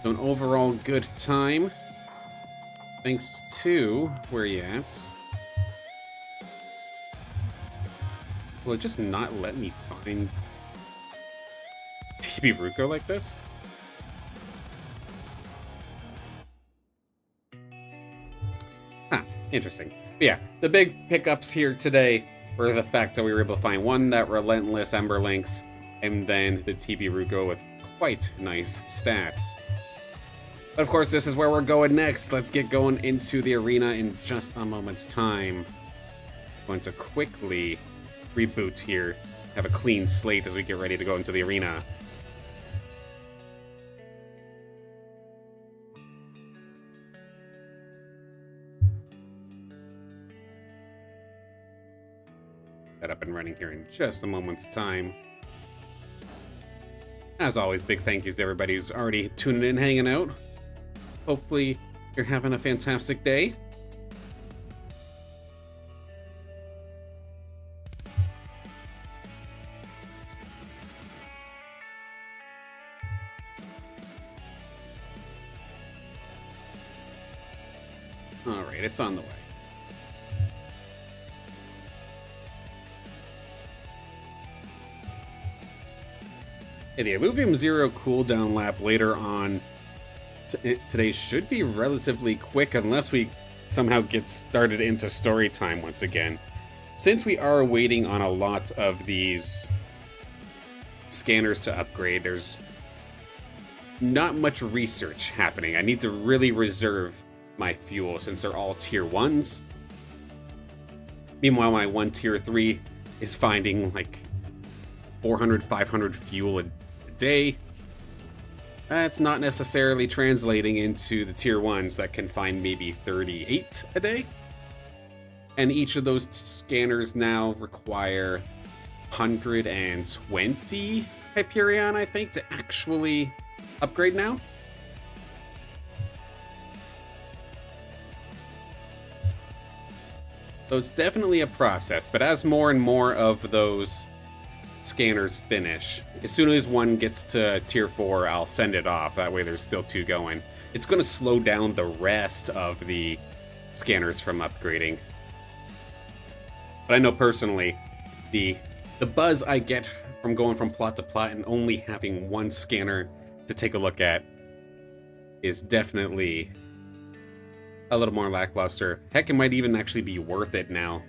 A: So an overall good time. Thanks to... where are you at? Will it just not let me find TB Ruko like this? Interesting. But yeah, the big pickups here today were the fact that we were able to find one, that Relentless Emberlinks, and then the TB Ruko with quite nice stats. But of course, this is where we're going next. Let's get going into the arena in just a moment's time. Going to quickly reboot here, have a clean slate as we get ready to go into the arena. Up and running here in just a moment's time. As always, big thank yous to everybody who's already tuning in, hanging out. Hopefully you're having a fantastic day. Alright, it's on the way. Yeah, the Illuvium 0 cooldown lap later on today should be relatively quick unless we somehow get started into story time once again. Since we are waiting on a lot of these scanners to upgrade, there's not much research happening. I need to really reserve my fuel since they're all tier 1s. Meanwhile, my one tier 3 is finding like 400, 500 fuel a day. That's not necessarily translating into the tier 1s that can find maybe 38 a day. And each of those scanners now require 120 Hyperion, I think, to actually upgrade now. So it's definitely a process, but as more and more of those scanners finish, as soon as one gets to tier 4, I'll send it off. That way there's still 2 going. It's going to slow down the rest of the scanners from upgrading. But I know personally, the buzz I get from going from plot to plot and only having one scanner to take a look at is definitely a little more lackluster. Heck, it might even actually be worth it now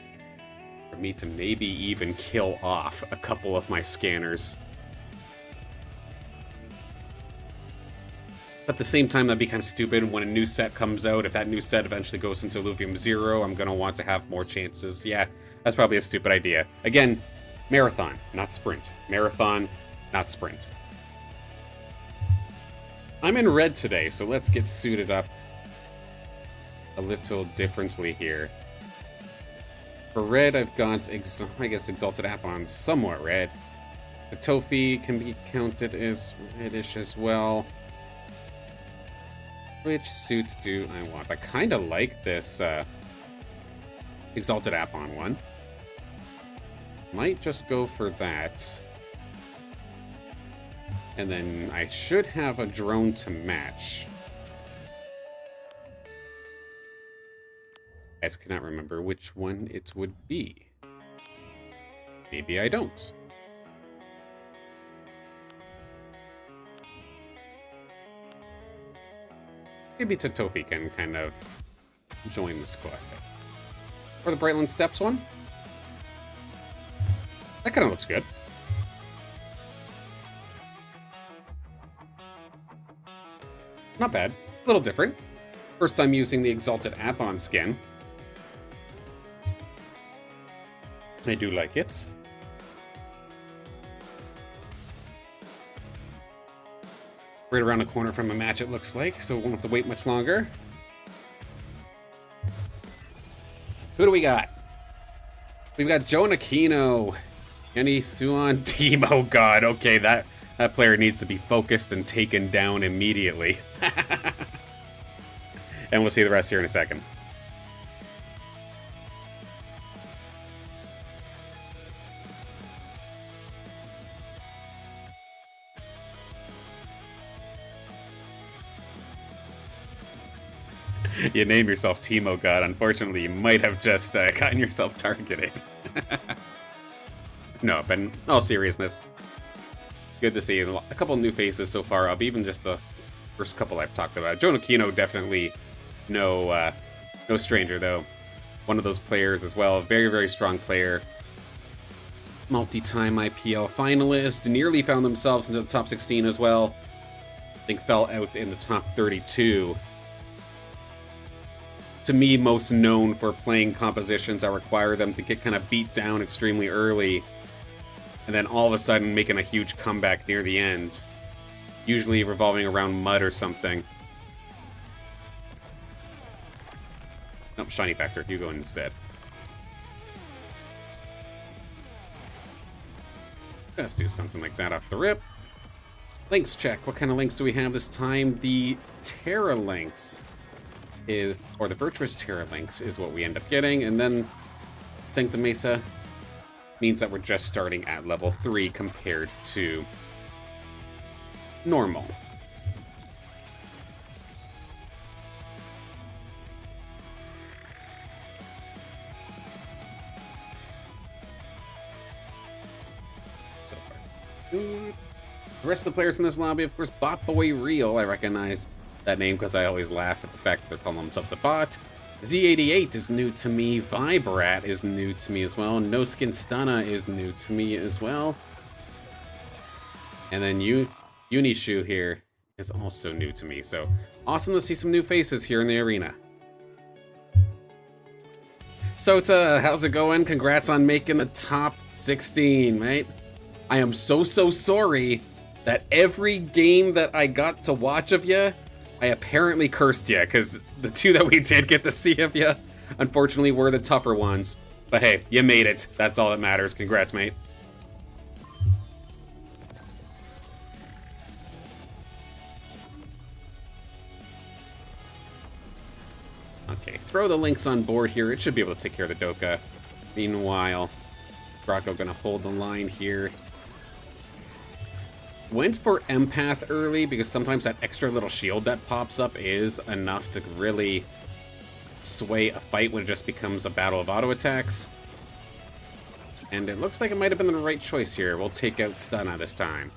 A: for me to maybe even kill off a couple of my scanners. At the same time, that'd be kind of stupid when a new set comes out. If that new set eventually goes into Illuvium 0, I'm going to want to have more chances. Yeah, that's probably a stupid idea. Again, marathon, not sprint. Marathon, not sprint. I'm in red today, so let's get suited up a little differently here. For red, I've got, I guess, Exalted Apon, somewhat red. The Tofi can be counted as reddish as well. Which suit do I want? I kind of like this Exalted Apon one. Might just go for that. And then I should have a drone to match. I just cannot remember which one it would be. Maybe I don't. Maybe Totofi can kind of join the squad. Or the Brightland Steps one. That kind of looks good. Not bad. A little different. First time using the Exalted Apon skin. I do like it. Right around the corner from a match, it looks like, so we won't have to wait much longer. Who do we got? We've got Joe Nakino, Kenny Suon team. Oh god, okay, that player needs to be focused and taken down immediately. And we'll see the rest here in a second. You name yourself Teemo God. Unfortunately, you might have just gotten yourself targeted. No, but in all seriousness, good to see a couple new faces so far of even just the first couple I've talked about. Joe Nakino, definitely no stranger, though. One of those players as well. Very, very strong player. Multi-time IPL finalist. Nearly found themselves into the top 16 as well. I think fell out in the top 32. To me, most known for playing compositions that require them to get kind of beat down extremely early, and then all of a sudden making a huge comeback near the end, usually revolving around mud or something. Nope, Shiny Factor, you go instead. Let's do something like that off the rip. Links check. What kind of links do we have this time? The Terra links. Or the Virtuous Terra links is what we end up getting, and then Sancta Mesa means that we're just starting at level 3 compared to normal. So far, good. The rest of the players in this lobby, of course, Bot Boy Real, I recognize that name because I always laugh at the fact that they're calling themselves a bot. Z88 is new to me. Vibrat is new to me as well. No Skin Stunna is new to me as well. And then Unishu here is also new to me. So awesome to see some new faces here in the arena. Sota, how's it going? Congrats on making the top 16, mate. I am so sorry that every game that I got to watch of you, I apparently cursed you, because the two that we did get to see of you, unfortunately, were the tougher ones. But hey, you made it. That's all that matters. Congrats, mate. Okay, throw the links on board here. It should be able to take care of the Doka. Meanwhile, Rocco gonna hold the line here. Went for Empath early because sometimes that extra little shield that pops up is enough to really sway a fight when it just becomes a battle of auto attacks. And it looks like it might have been the right choice here. We'll take out Stunna this time.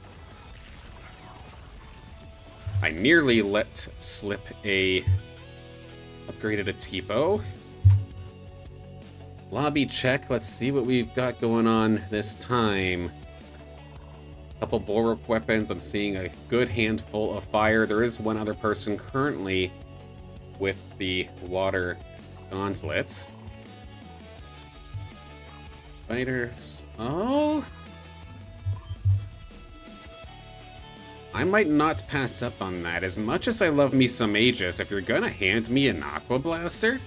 A: I nearly let slip a upgraded Atipo. Lobby check. Let's see what we've got going on this time. Couple bulwark weapons. I'm seeing a good handful of fire. There is one other person currently with the water gauntlets. Fighters. Oh. I might not pass up on that. As much as I love me some Aegis, if you're gonna hand me an Aqua Blaster,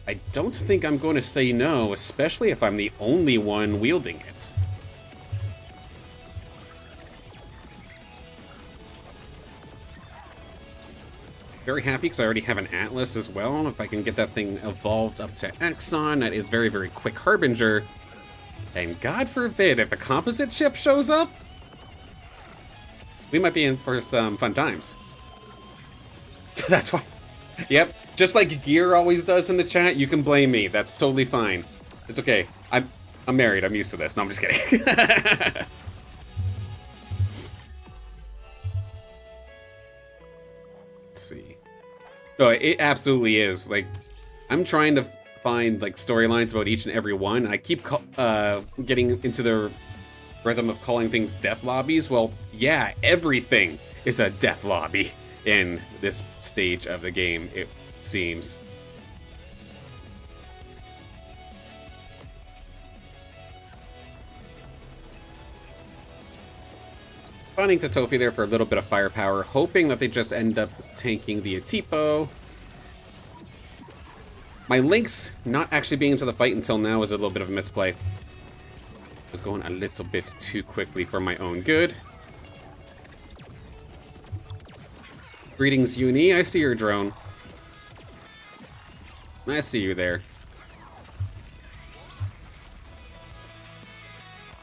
A: I don't think I'm going to say no, especially if I'm the only one wielding it. Very happy because I already have an Atlas as well. If I can get that thing evolved up to Exxon, that is very, very quick Harbinger. And God forbid, if a composite chip shows up, we might be in for some fun times. So that's why. Yep, just like Gear always does in the chat, you can blame me. That's totally fine. It's okay. I'm married. I'm used to this. No, I'm just kidding. Let's see. No, it absolutely is. Like, I'm trying to find like storylines about each and every one. I keep getting into the rhythm of calling things death lobbies. Well, yeah, everything is a death lobby in this stage of the game, it seems. Finding Totofi there for a little bit of firepower, hoping that they just end up tanking the Atipo. My Lynx not actually being into the fight until now is a little bit of a misplay. Was going a little bit too quickly for my own good. Greetings, Uni. I see your drone. I see you there.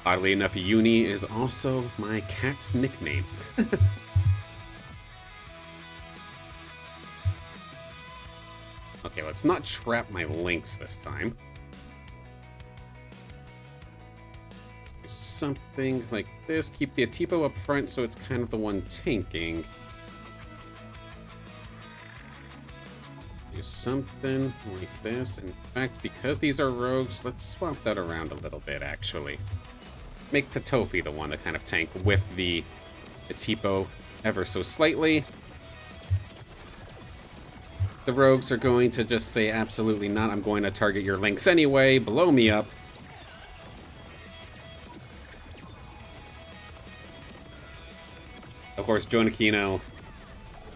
A: Oddly enough, Uni is also my cat's nickname. Okay, let's not trap my Lynx this time. Do something like this. Keep the Atipo up front so it's kind of the one tanking. Do something like this. In fact, because these are rogues, let's swap that around a little bit, actually. Make Totofi the one to kind of tank with the Atipo ever so slightly. The rogues are going to just say, absolutely not, I'm going to target your Lynx anyway, blow me up. Of course, Jonakino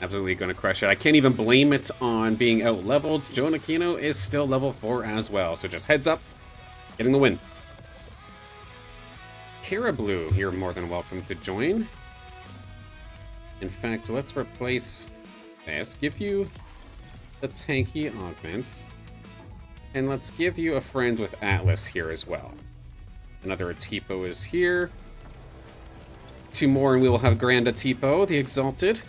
A: absolutely going to crush it. I can't even blame it on being out-leveled. Jonakino is still level 4 as well, so just heads up, getting the win. Cariblu, you're more than welcome to join. In fact, let's replace this. Give you the tanky augments. And let's give you a friend with Atlas here as well. Another Atipo is here. 2 more and we will have Grand Atipo, the Exalted.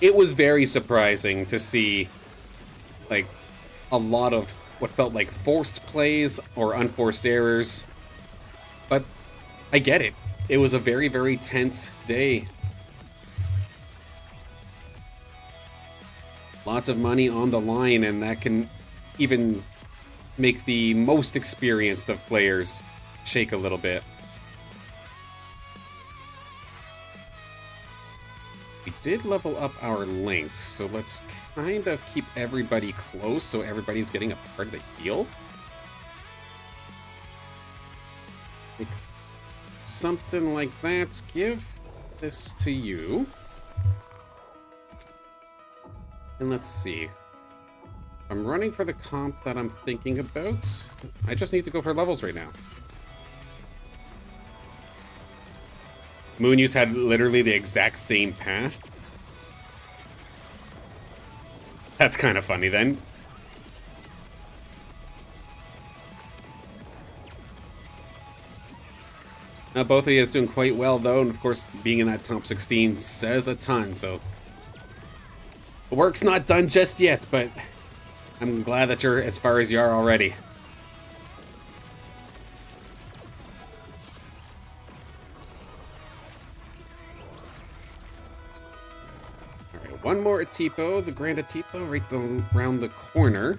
A: It was very surprising to see, like, a lot of what felt like forced plays or unforced errors. But I get it. It was a very, very tense day. Lots of money on the line, and that can even make the most experienced of players shake a little bit. We did level up our Lynx, so let's kind of keep everybody close so everybody's getting a part of the heal. Like something like that. Give this to you. And let's see. I'm running for the comp that I'm thinking about. I just need to go for levels right now. Moonuse had literally the exact same path. That's kind of funny then. Now both of you is doing quite well though, and of course being in that top 16 says a ton, so the work's not done just yet, but I'm glad that you're as far as you are already. one more Atipo, the Grand Atipo, right around the corner.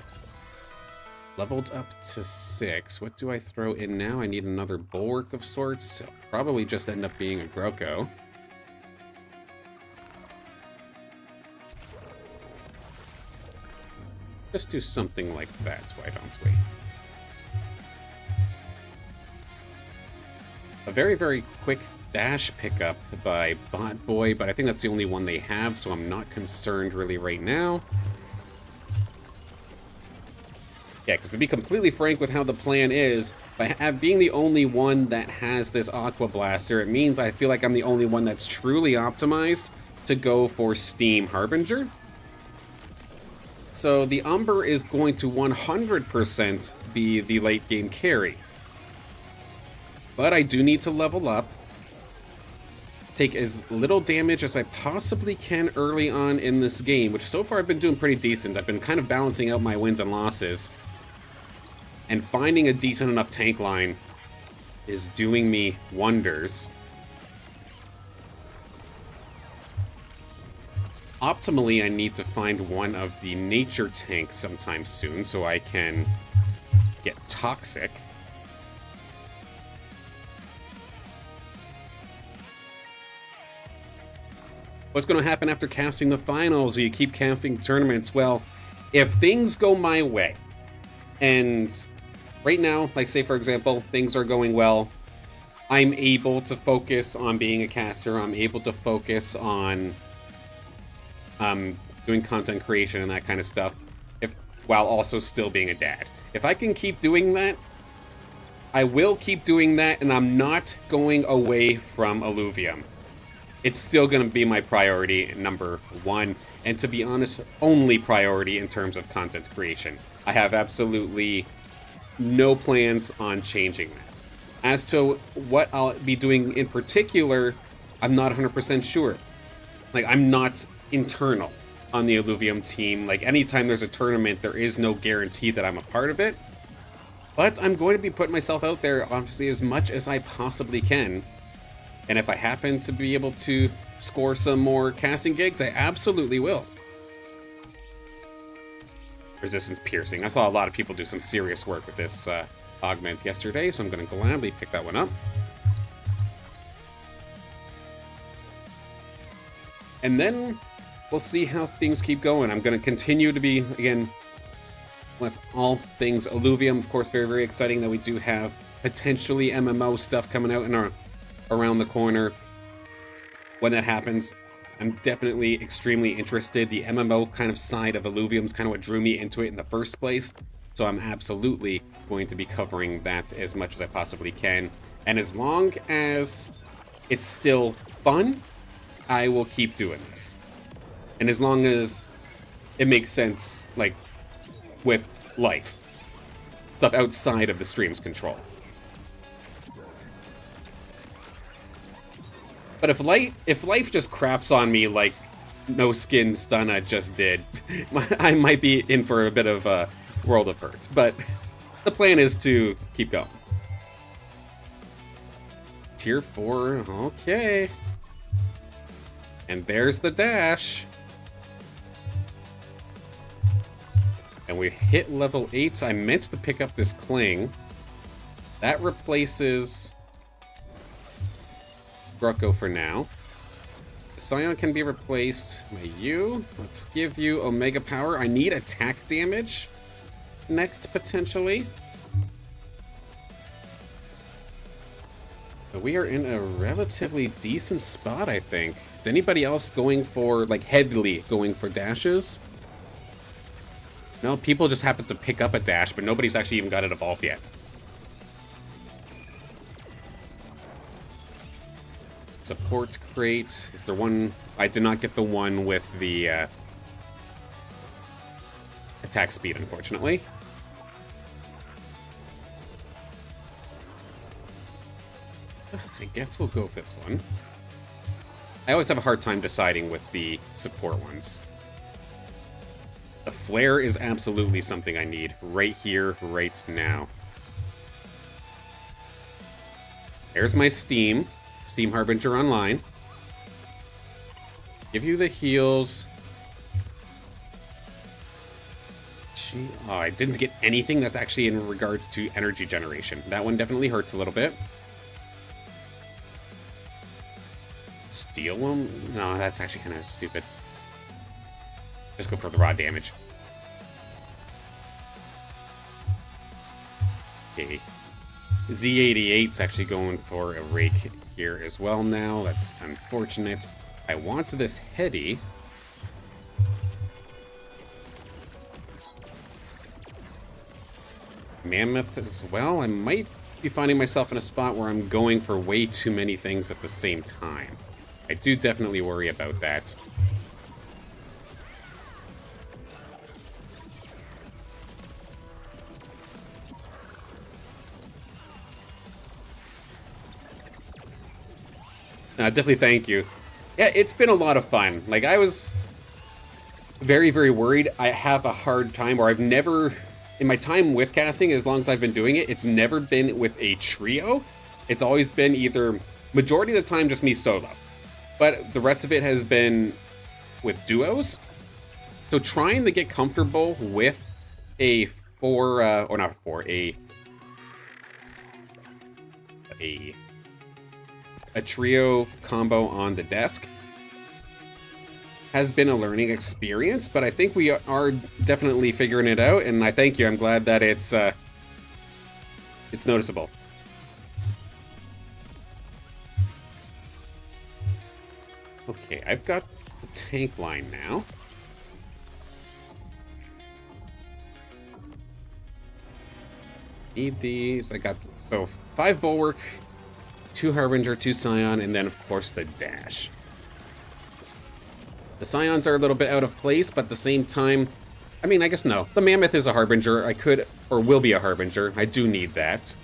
A: Leveled up to 6. What do I throw in now? I need another bulwark of sorts. It'll probably just end up being a Groko. Just do something like that, why don't we? A very, very quick dash pickup by Bot Boy, but I think that's the only one they have, so I'm not concerned really right now. Yeah, because to be completely frank with how the plan is, by being the only one that has this Aqua Blaster, it means I feel like I'm the only one that's truly optimized to go for Steam Harbinger. So the Umber is going to 100% be the late game carry. But I do need to level up, take as little damage as I possibly can early on in this game, which so far I've been doing pretty decent. I've been kind of balancing out my wins and losses. And finding a decent enough tank line is doing me wonders. Optimally, I need to find one of the nature tanks sometime soon so I can get toxic. What's going to happen after casting the finals? Will you keep casting tournaments? Well, if things go my way, and right now, like say for example, things are going well, I'm able to focus on being a caster, I'm able to focus on doing content creation and that kind of stuff, while also still being a dad. If I can keep doing that, I will keep doing that, and I'm not going away from Illuvium. It's still going to be my priority, number one, and to be honest, only priority in terms of content creation. I have absolutely no plans on changing that. As to what I'll be doing in particular, I'm not 100% sure. Like, I'm not internal on the Illuvium team. Like, anytime there's a tournament, there is no guarantee that I'm a part of it. But I'm going to be putting myself out there, obviously, as much as I possibly can. And if I happen to be able to score some more casting gigs, I absolutely will. Resistance piercing. I saw a lot of people do some serious work with this augment yesterday, so I'm going to gladly pick that one up. And then we'll see how things keep going. I'm going to continue to be, again, with all things Illuvium. Of course, very, very exciting that we do have potentially MMO stuff coming out in around the corner. When that happens, I'm definitely extremely interested. The MMO kind of side of Illuvium is kind of what drew me into it in the first place. So I'm absolutely going to be covering that as much as I possibly can. And as long as it's still fun, I will keep doing this. And as long as it makes sense, like, with life. Stuff outside of the stream's control. But if life just craps on me like No Skin Stunna just did, I might be in for a bit of a world of hurt. But the plan is to keep going. Tier 4, okay. And there's the dash. And we hit level 8. I meant to pick up this Cling. That replaces Groko for now. Scion can be replaced by you. Let's give you Omega Power. I need attack damage next, potentially. But we are in a relatively decent spot, I think. Is anybody else going for, like, heavily going for dashes? No, people just happen to pick up a dash, but nobody's actually even got it evolved yet. Support crate. Is there one? I did not get the one with the attack speed, unfortunately. I guess we'll go with this one. I always have a hard time deciding with the support ones. The flare is absolutely something I need right here, right now. There's my Steam Harbinger online. Give you the heals. Gee, oh, I didn't get anything that's actually in regards to energy generation. That one definitely hurts a little bit. Steal them? No, that's actually kind of stupid. Just go for the raw damage. Okay. Z88's actually going for a rake here as well now. That's unfortunate. I want this heady. Mammoth as well. I might be finding myself in a spot where I'm going for way too many things at the same time. I do definitely worry about that. Definitely thank you. Yeah, it's been a lot of fun. Like, I was very, very worried. I have a hard time, or I've never, in my time with casting, as long as I've been doing it, it's never been with a trio. It's always been either, majority of the time, just me solo. But the rest of it has been with duos. So trying to get comfortable with a a trio combo on the desk has been a learning experience, but I think we are definitely figuring it out, and I thank you. I'm glad that it's noticeable. Okay, I've got the tank line now. Need these. I got, so 5 Bulwark, 2 Harbinger, 2 Scion, and then, of course, the dash. The Scions are a little bit out of place, but at the same time, I mean, I guess no. The Mammoth is a Harbinger. I could, or will be a Harbinger. I do need that.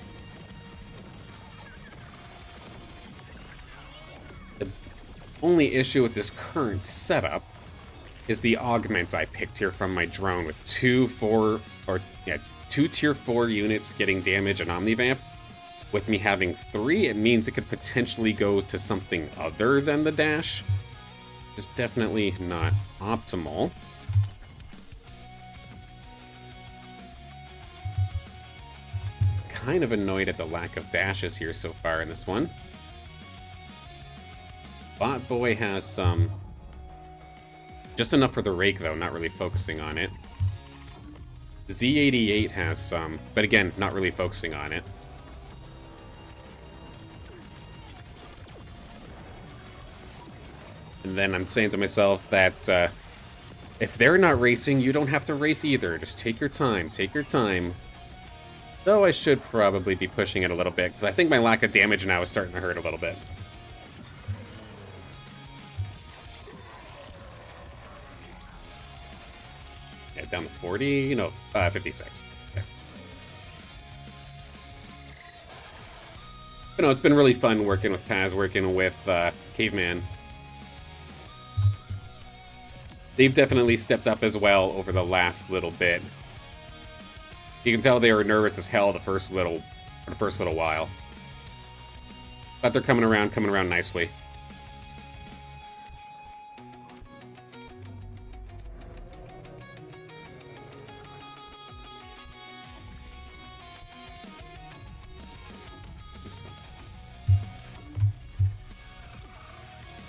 A: The only issue with this current setup is the augment I picked here from my drone with 2 tier 4 units getting damage and Omnivamp. With me having 3, it means it could potentially go to something other than the dash. It's definitely not optimal. Kind of annoyed at the lack of dashes here so far in this one. Bot Boy has some. Just enough for the rake, though, not really focusing on it. Z88 has some, but again, not really focusing on it. And then I'm saying to myself that if they're not racing, you don't have to race either. Just take your time, take your time. Though I should probably be pushing it a little bit, because I think my lack of damage now is starting to hurt a little bit. Yeah, down to 40, 56. Okay. But no, it's been really fun working with Paz, working with Caveman. They've definitely stepped up as well over the last little bit. You can tell they were nervous as hell the first little while. But they're coming around nicely.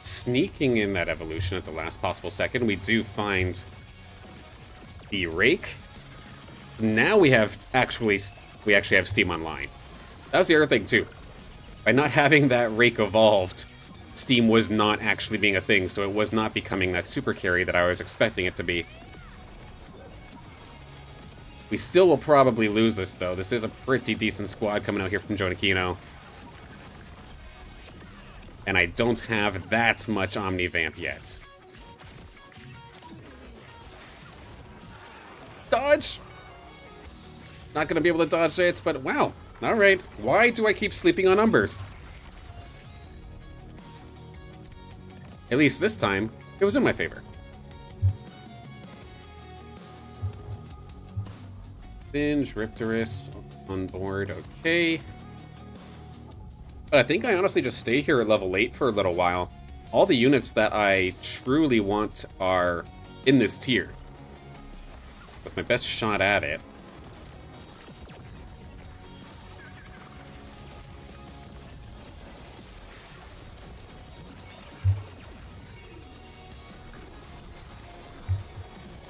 A: Sneaking in that evolution at the last possible second, we do find the rake. Now we actually have Steam Online. That was the other thing too. By not having that rake evolved, Steam was not actually being a thing, so it was not becoming that super carry that I was expecting it to be. We still will probably lose this though. This is a pretty decent squad coming out here from Jonakino. And I don't have that much Omnivamp yet. Dodge! Not gonna be able to dodge it, but wow. Alright, why do I keep sleeping on Umbers? At least this time, it was in my favor. Binge, Riptorus on board, okay. But I think I honestly just stay here at level 8 for a little while. All the units that I truly want are in this tier. with my best shot at it.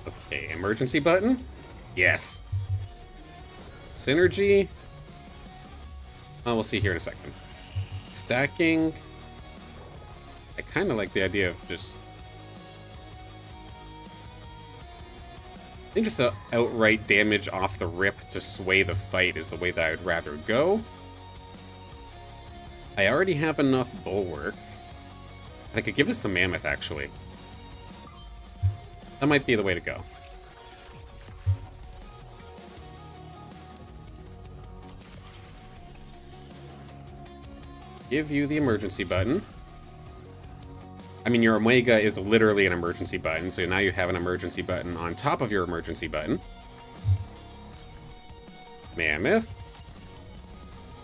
A: Okay, emergency button. Yes. Synergy. Oh, we'll see here in a second. Stacking. I kind of like the idea of just... I think just outright damage off the rip to sway the fight is the way that I would rather go. I already have enough bulwark. I could give this to Mammoth, actually. That might be the way to go. Give you the emergency button. I mean, your Omega is literally an emergency button, so now you have an emergency button on top of your emergency button. Mammoth.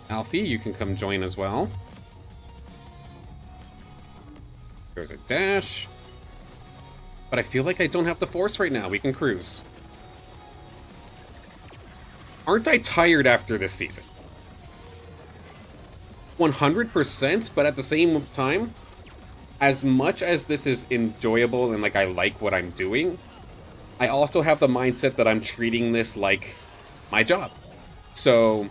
A: Alfie, you can come join as well. There's a dash. But I feel like I don't have the force right now. We can cruise. Aren't I tired after this season? 100%, but at the same time, as much as this is enjoyable and like I like what I'm doing, I also have the mindset that I'm treating this like my job. So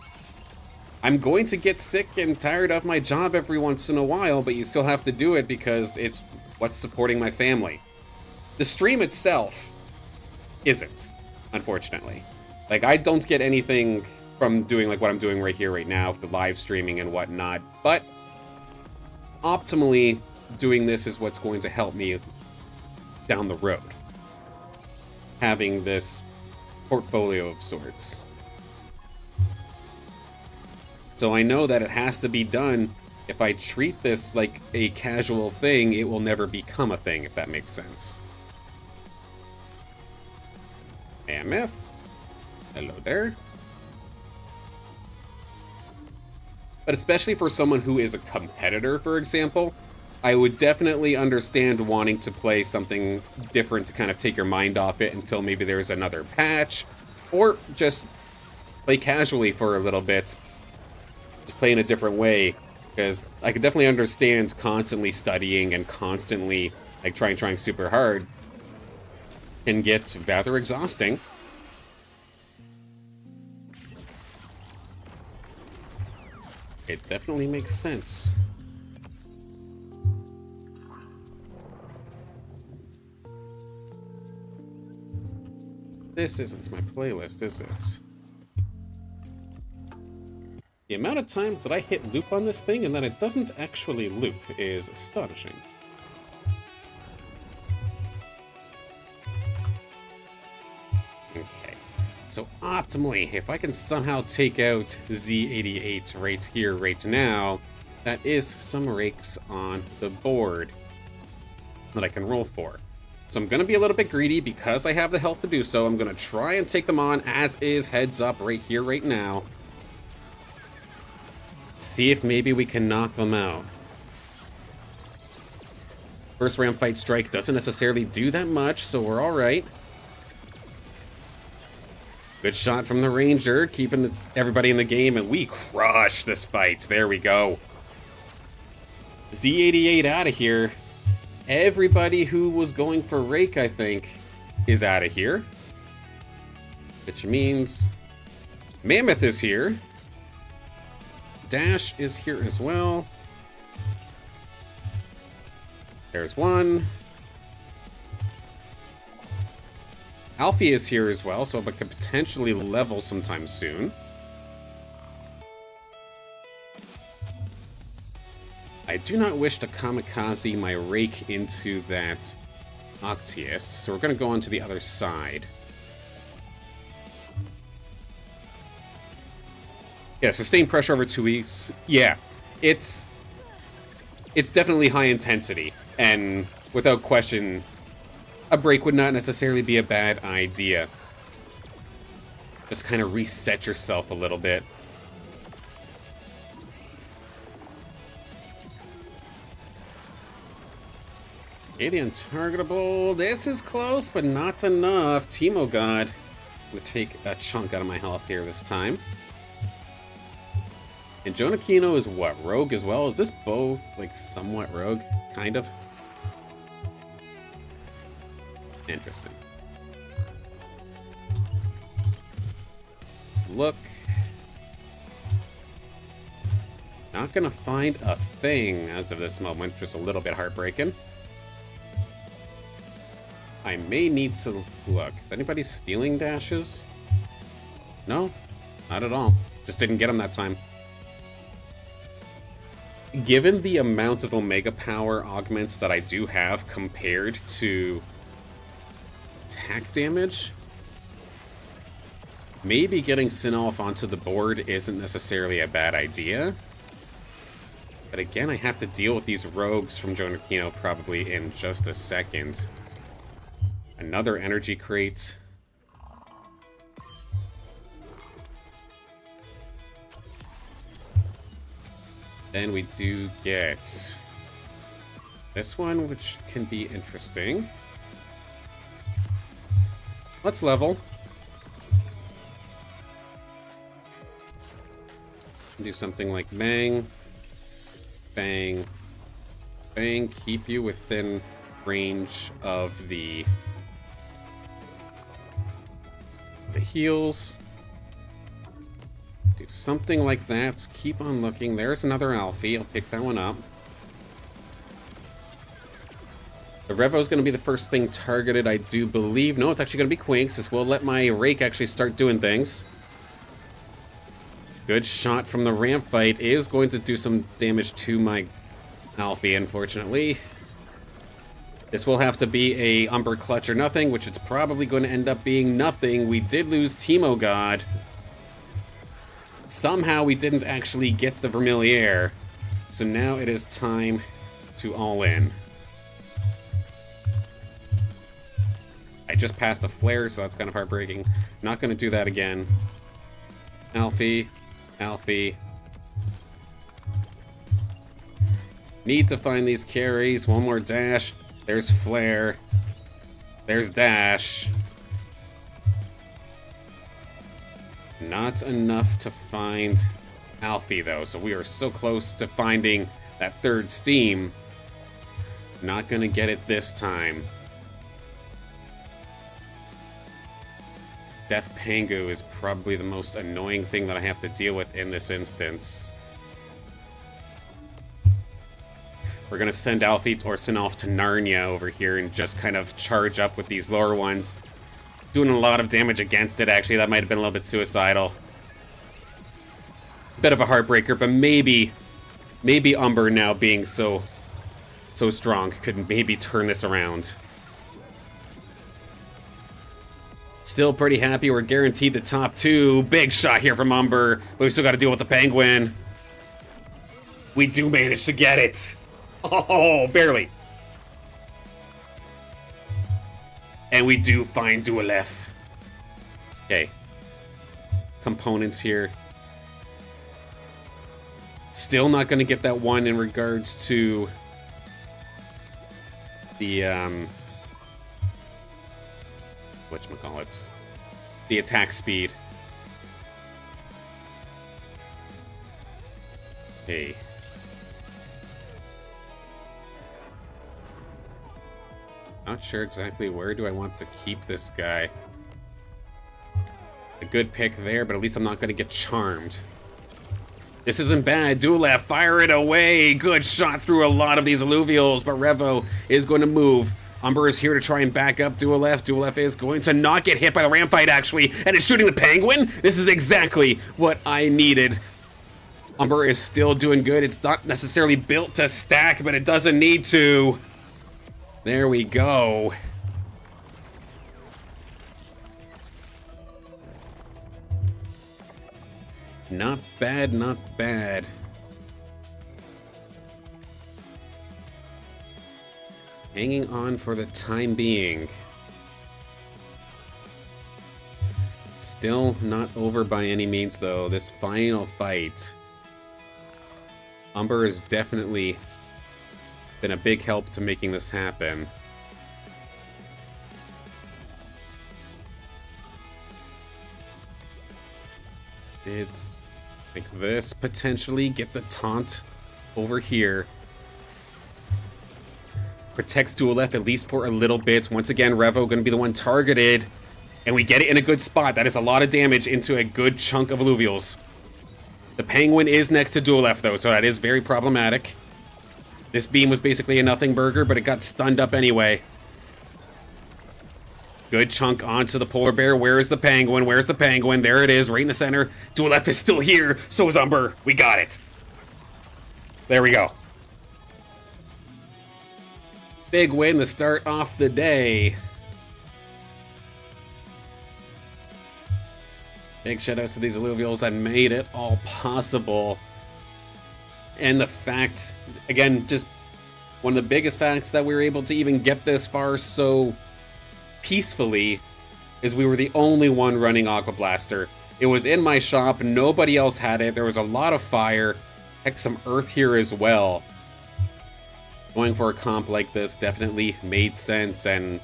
A: I'm going to get sick and tired of my job every once in a while, but you still have to do it because it's what's supporting my family. The stream itself isn't, unfortunately. Like, I don't get anything from doing like what I'm doing right here, right now, with the live streaming and whatnot, but optimally, doing this is what's going to help me down the road. Having this portfolio of sorts. So I know that it has to be done. If I treat this like a casual thing, it will never become a thing, if that makes sense. MF. Hello there. But especially for someone who is a competitor, for example, I would definitely understand wanting to play something different to kind of take your mind off it until maybe there's another patch, or just play casually for a little bit, just play in a different way, because I could definitely understand constantly studying and constantly like trying super hard can get rather exhausting. It definitely makes sense. This isn't my playlist, is it? The amount of times that I hit loop on this thing and then it doesn't actually loop is astonishing. Okay, so optimally, if I can somehow take out Z88 right here, right now, that is some rakes on the board that I can roll for. So I'm going to be a little bit greedy because I have the health to do so. I'm going to try and take them on as is, heads up, right here, right now. See if maybe we can knock them out. First round fight strike doesn't necessarily do that much, so we're alright. Good shot from the Ranger, keeping everybody in the game, and we crush this fight. There we go. Z88 out of here. Everybody who was going for Rake, I think, is out of here. Which means Mammoth is here. Dash is here as well. There's one. Alfie is here as well, so I could potentially level sometime soon. I do not wish to kamikaze my Rake into that Octius, so we're going to go on to the other side. Yeah, sustained pressure over 2 weeks. Yeah, it's definitely high intensity, and without question, a break would not necessarily be a bad idea. Just kind of reset yourself a little bit. Okay, the untargetable. This is close, but not enough. Teemo God I'm gonna take a chunk out of my health here this time. And Jonakino is what? Rogue as well? Is this both, like, somewhat rogue? Kind of? Interesting. Let's look. Not gonna find a thing as of this moment, just a little bit heartbreaking. I may need to look. Is anybody stealing dashes? No? Not at all. Just didn't get them that time. Given the amount of Omega Power augments that I do have compared to attack damage, maybe getting Sinolf onto the board isn't necessarily a bad idea. But again, I have to deal with these rogues from Jonakino probably in just a second. Another energy crate. Then we do get this one, which can be interesting. Let's level. Do something like bang, bang, bang. Keep you within range of the heals. Do something like that. Keep on looking. There's another Alfie. I'll pick that one up. The Revo is going to be the first thing targeted, I do believe. No, it's actually going to be Quinks. This will let my Rake actually start doing things. Good shot from the ramp fight is going to do some damage to my Alfie, unfortunately. This will have to be a Umber Clutch or nothing, which it's probably going to end up being nothing. We did lose Teemo God. Somehow we didn't actually get the Vermiliere. So now it is time to all in. I just passed a flare, so that's kind of heartbreaking. Not going to do that again. Alfie. Alfie. Need to find these carries. One more dash. There's flare. There's dash. Not enough to find Alfie, though, so we are so close to finding that third steam. Not gonna get it this time. Death Pangu is probably the most annoying thing that I have to deal with in this instance. We're gonna send Alfie or Sinolf to Narnia over here and just kind of charge up with these lower ones. Doing a lot of damage against it, actually. That might have been a little bit suicidal. Bit of a heartbreaker, but maybe Umber now being so strong could maybe turn this around. Still pretty happy. We're guaranteed the top two. Big shot here from Umber, but we still got to deal with the Penguin. We do manage to get it. Oh, barely. And we do find Dualef. Okay. Components here. Still not going to get that one in regards to the, whatchamacallits, the attack speed. Okay. Not sure exactly where do I want to keep this guy. A good pick there, but at least I'm not going to get charmed. This isn't bad. Dualef, fire it away. Good shot through a lot of these alluvials, but Revo is going to move. Umber is here to try and back up Dualef. Dualef is going to not get hit by the ramp fight, actually, and is shooting the Penguin. This is exactly what I needed. Umber is still doing good. It's not necessarily built to stack, but it doesn't need to. There we go. Not bad, not bad. Hanging on for the time being. Still not over by any means, though. This final fight. Umber has definitely been a big help to making this happen. It's like this, potentially get the taunt over here. Protects Duelef at least for a little bit. Once again, Revo going to be the one targeted. And we get it in a good spot. That is a lot of damage into a good chunk of Alluvials. The Penguin is next to Duelef, though, so that is very problematic. This beam was basically a nothing burger, but it got stunned up anyway. Good chunk onto the Polar Bear. Where is the Penguin? Where's the Penguin? There it is, right in the center. Duelef is still here. So is Umber. We got it. There we go. Big win to start off the day. Big shoutouts to these Alluvials that made it all possible. And the fact, again, just one of the biggest facts that we were able to even get this far so peacefully is we were the only one running Aqua Blaster. It was in my shop, nobody else had it. There was a lot of fire, heck, some earth here as well. Going for a comp like this definitely made sense, and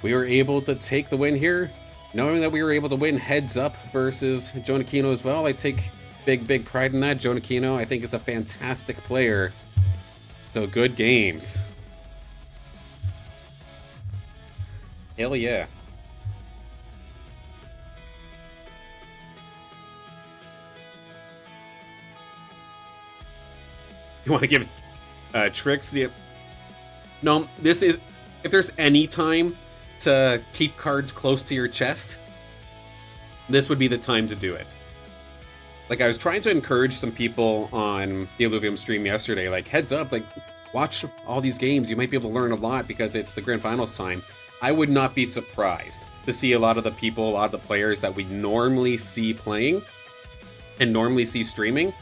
A: we were able to take the win here. Knowing that we were able to win heads up versus Jonakino as well, I take big pride in that. Jonakino, I think, is a fantastic player. So good games. Hell yeah. You want to give tricks? Yeah. No, this is, if there's any time to keep cards close to your chest, this would be the time to do it. Like, I was trying to encourage some people on the Illuvium stream yesterday, like, heads up, like, watch all these games, you might be able to learn a lot because it's the grand finals time. I would not be surprised to see a lot of the people, a lot of the players that we normally see playing and normally see streaming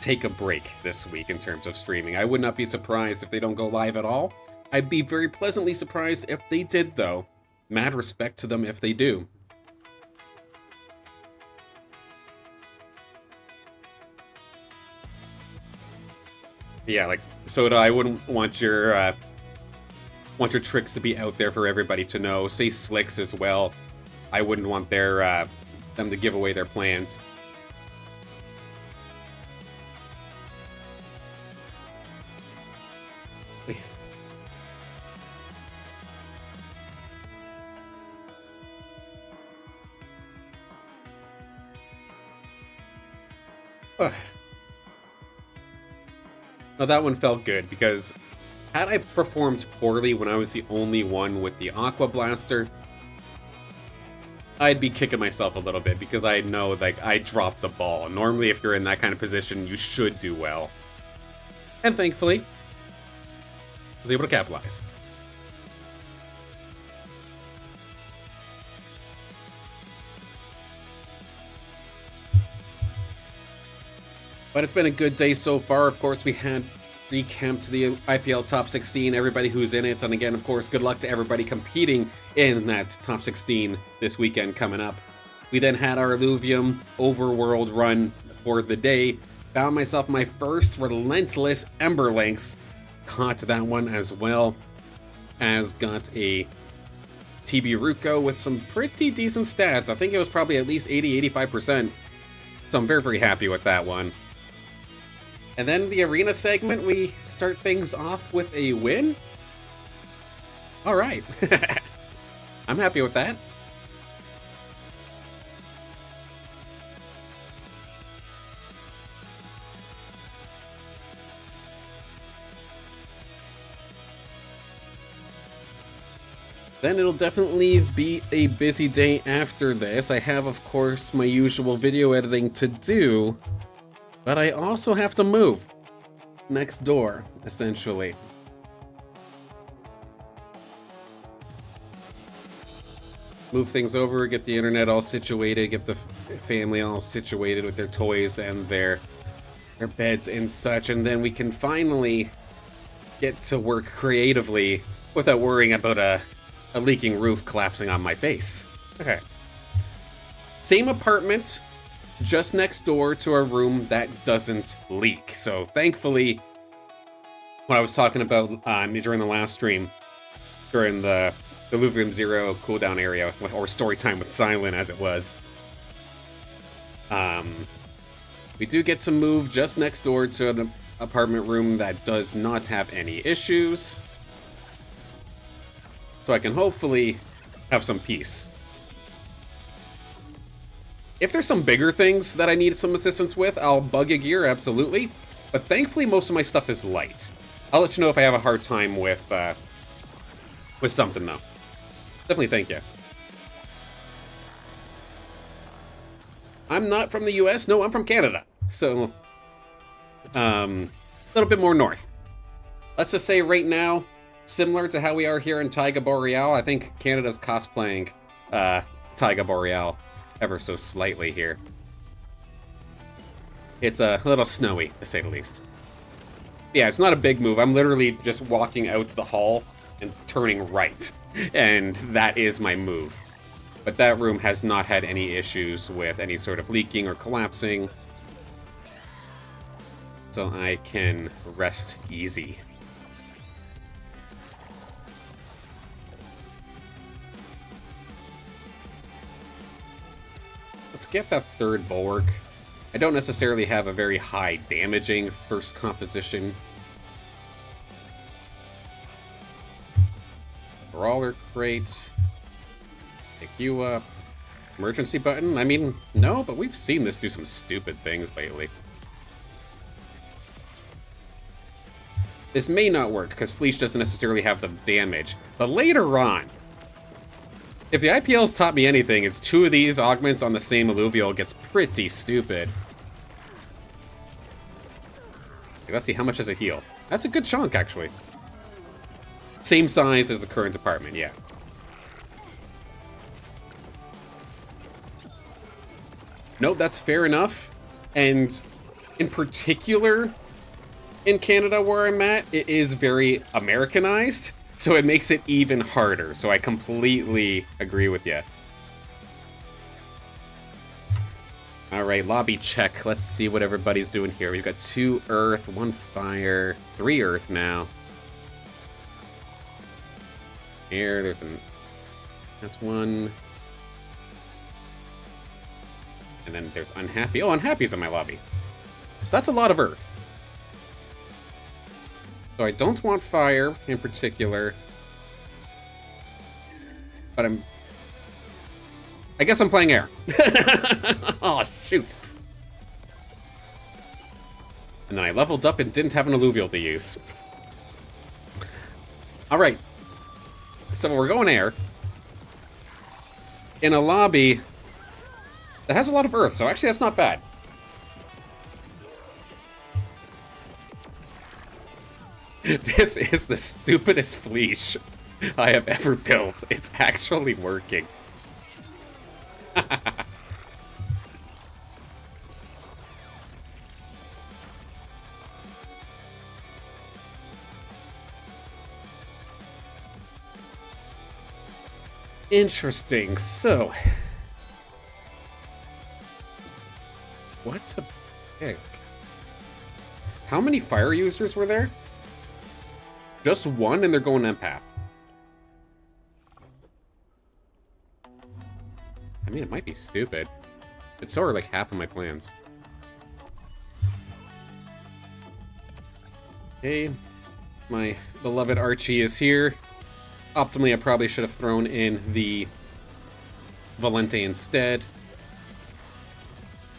A: take a break this week in terms of streaming. I would not be surprised if they don't go live at all. I'd be very pleasantly surprised if they did, though. Mad respect to them if they do. Yeah, like, Soda, I wouldn't want your tricks to be out there for everybody to know. Say Slicks as well. I wouldn't want them to give away their plans. Now that one felt good, because had I performed poorly when I was the only one with the Aqua Blaster, I'd be kicking myself a little bit, because I know, like, I dropped the ball. Normally, if you're in that kind of position, you should do well. And thankfully, I was able to capitalize. But it's been a good day so far. Of course, we had recapped the IPL Top 16, everybody who's in it. And again, of course, good luck to everybody competing in that Top 16 this weekend coming up. We then had our Illuvium Overworld run for the day. Found myself my first Relentless Ember Lynx. Caught that one as well. As got a TB Ruko with some pretty decent stats. I think it was probably at least 80-85%. So I'm very happy with that one. And then the arena segment, we start things off with a win. All right. I'm happy with that. Then it'll definitely be a busy day after this. I have, of course, my usual video editing to do. But I also have to move next door, essentially. Move things over, get the internet all situated, get the family all situated with their toys and their beds and such, and then we can finally get to work creatively without worrying about a leaking roof collapsing on my face. Okay. Same apartment, just next door to a room that doesn't leak. So thankfully, what I was talking about during the last stream, during the Illuvium Zero cooldown area, or story time with Silent as it was, We do get to move just next door to an apartment room that does not have any issues. So I can hopefully have some peace. If there's some bigger things that I need some assistance with, I'll bug a gear, absolutely. But thankfully, most of my stuff is light. I'll let you know if I have a hard time with something, though. Definitely thank you. I'm not from the US. No, I'm from Canada. So, a little bit more north. Let's just say right now, similar to how we are here in Taiga Boreal, I think Canada's cosplaying Taiga Boreal ever so slightly here. It's a little snowy, to say the least. Yeah, it's not a big move. I'm literally just walking out to the hall and turning right. And that is my move. But that room has not had any issues with any sort of leaking or collapsing. So I can rest easy. Let's get that third bulwark. I don't necessarily have a very high damaging first composition. Brawler crate. Pick you up. Emergency button? I mean, no, but we've seen this do some stupid things lately. This may not work, because Fleesh doesn't necessarily have the damage. But later on, if the IPL's taught me anything, it's 2 of these augments on the same alluvial gets pretty stupid. Okay, let's see, how much does it heal? That's a good chunk, actually. Same size as the current apartment, yeah. No, that's fair enough. And in particular, in Canada where I'm at, it is very Americanized, so it makes it even harder. So I completely agree with you. All right, lobby check. Let's see what everybody's doing here. We've got 2 earth, 1 fire, 3 earth now. Here, there's an... That's 1. And then there's unhappy. Oh, unhappy's in my lobby. So that's a lot of earth. So I don't want fire in particular. But I guess I'm playing air. Oh, shoot. And then I leveled up and didn't have an alluvial to use. Alright. So we're going air. In a lobby that has a lot of earth, so actually that's not bad. This is the stupidest Fleesh I have ever built. It's actually working. Interesting. So, what to pick? How many fire users were there? Just 1, and they're going empath. I mean, it might be stupid. It's sort of like half of my plans. Okay, my beloved Archie is here. Optimally, I probably should have thrown in the Valente instead.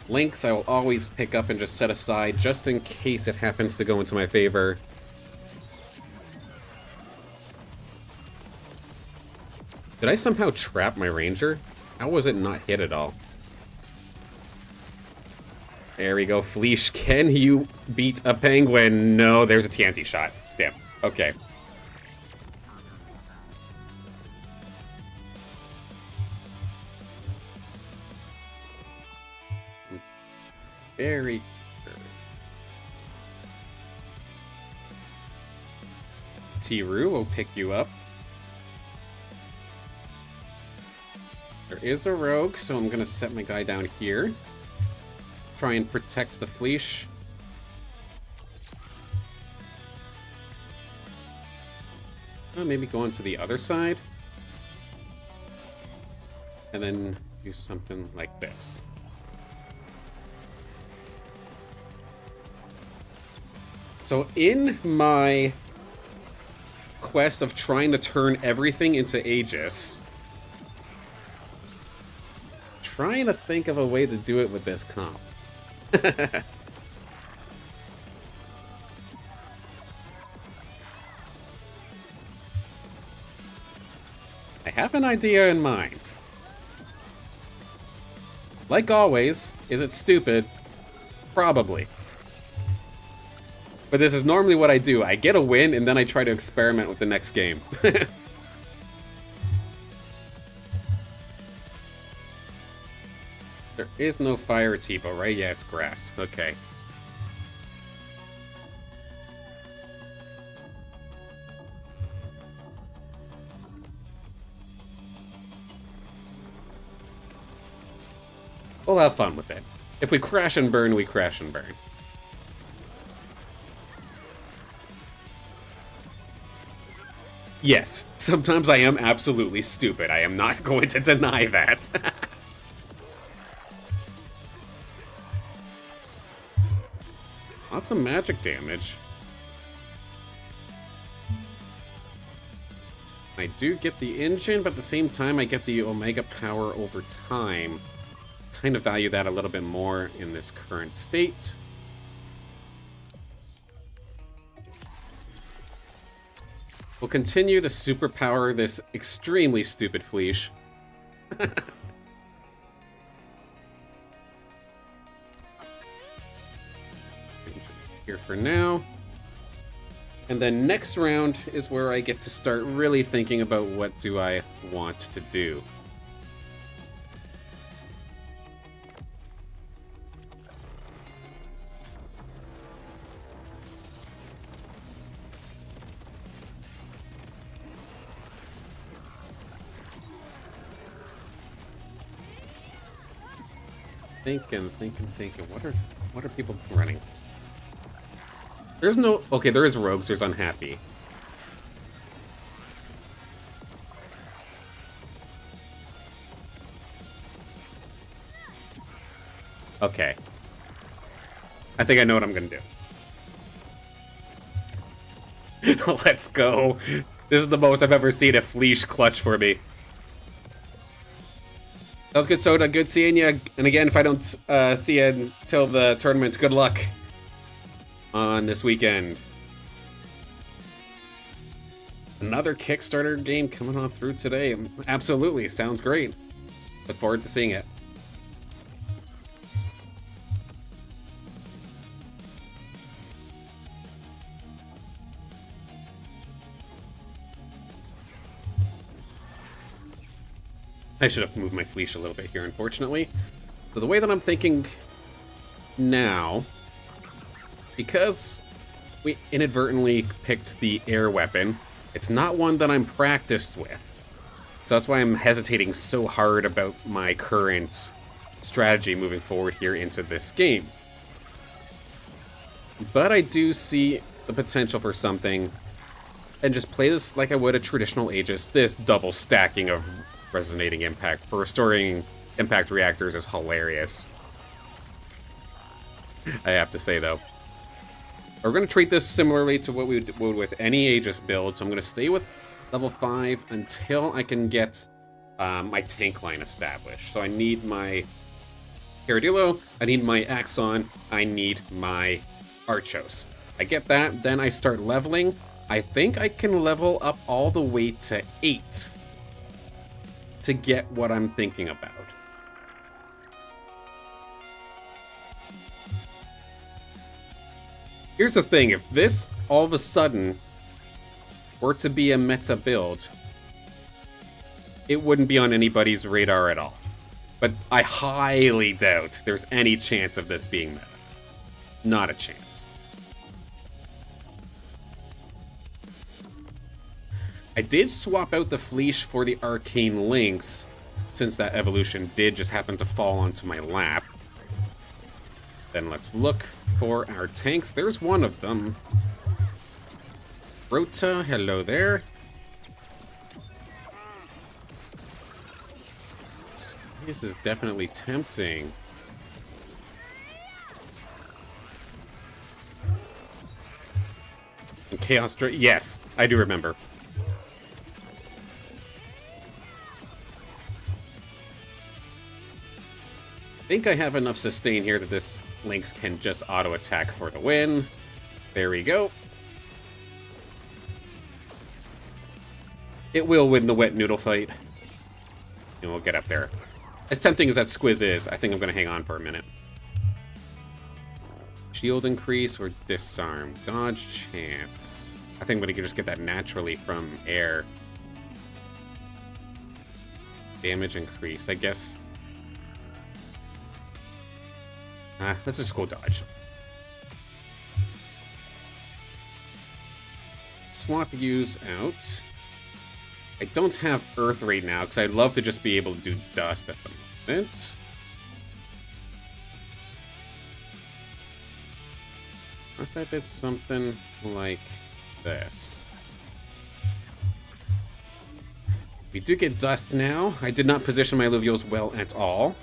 A: Lynx I will always pick up and just set aside, just in case it happens to go into my favor. Did I somehow trap my ranger? How was it not hit at all? There we go, Fleesh. Can you beat a penguin? No, there's a TNT shot. Damn. Okay. Very good. Tiru will pick you up. There is a rogue, so I'm gonna set my guy down here. Try and protect the Fleesh. Maybe go on to the other side. And then do something like this. So in my quest of trying to turn everything into Aegis, trying to think of a way to do it with this comp. I have an idea in mind. Like always, is it stupid? Probably. But this is normally what I do. I get a win, and then I try to experiment with the next game. There is no fire Tipo, right? Yeah, it's grass. Okay. We'll have fun with it. If we crash and burn, we crash and burn. Yes, sometimes I am absolutely stupid. I am not going to deny that. Lots of magic damage. I do get the engine, but at the same time I get the Omega power over time. Kind of value that a little bit more in this current state. We'll continue to superpower this extremely stupid Fleesh. Here for now. And then next round is where I get to start really thinking about what do I want to do. Thinking. What are people running? There's no... Okay, there is rogues. There's unhappy. Okay. I think I know what I'm gonna do. Let's go. This is the most I've ever seen a Fleesh clutch for me. That was good, Soda. Good seeing you. And again, if I don't see you until the tournament, good luck on this weekend. Another Kickstarter game coming on through today. Absolutely. Sounds great. Look forward to seeing it. I should have moved my Fleesh a little bit here, unfortunately. So the way that I'm thinking now, because we inadvertently picked the air weapon, it's not one that I'm practiced with. So that's why I'm hesitating so hard about my current strategy moving forward here into this game. But I do see the potential for something, and just play this like I would a traditional Aegis. This double stacking of resonating impact for restoring impact reactors is hilarious. I have to say, though. We're going to treat this similarly to what we would with any Aegis build, so I'm going to stay with level 5 until I can get my tank line established. So I need my Caradillo, I need my Axon, I need my Archos. I get that, then I start leveling. I think I can level up all the way to 8 to get what I'm thinking about. Here's the thing, if this all of a sudden were to be a meta build, it wouldn't be on anybody's radar at all. But I highly doubt there's any chance of this being meta. Not a chance. I did swap out the Fleesh for the Arcane Lynx, since that evolution did just happen to fall onto my lap. Then let's look for our tanks. There's one of them. Rota, hello there. This is definitely tempting. Chaos Yes, I do remember. I think I have enough sustain here that this Lynx can just auto-attack for the win. There we go. It will win the wet noodle fight. And we'll get up there. As tempting as that Squiz is, I think I'm going to hang on for a minute. Shield increase or disarm? Dodge chance. I think I'm going to just get that naturally from air. Damage increase, I guess. Let's just go dodge. Swap use out. I don't have Earth right now, because I'd love to just be able to do Dust at the moment. Unless I did something like this. We do get Dust now. I did not position my Illuvials well at all.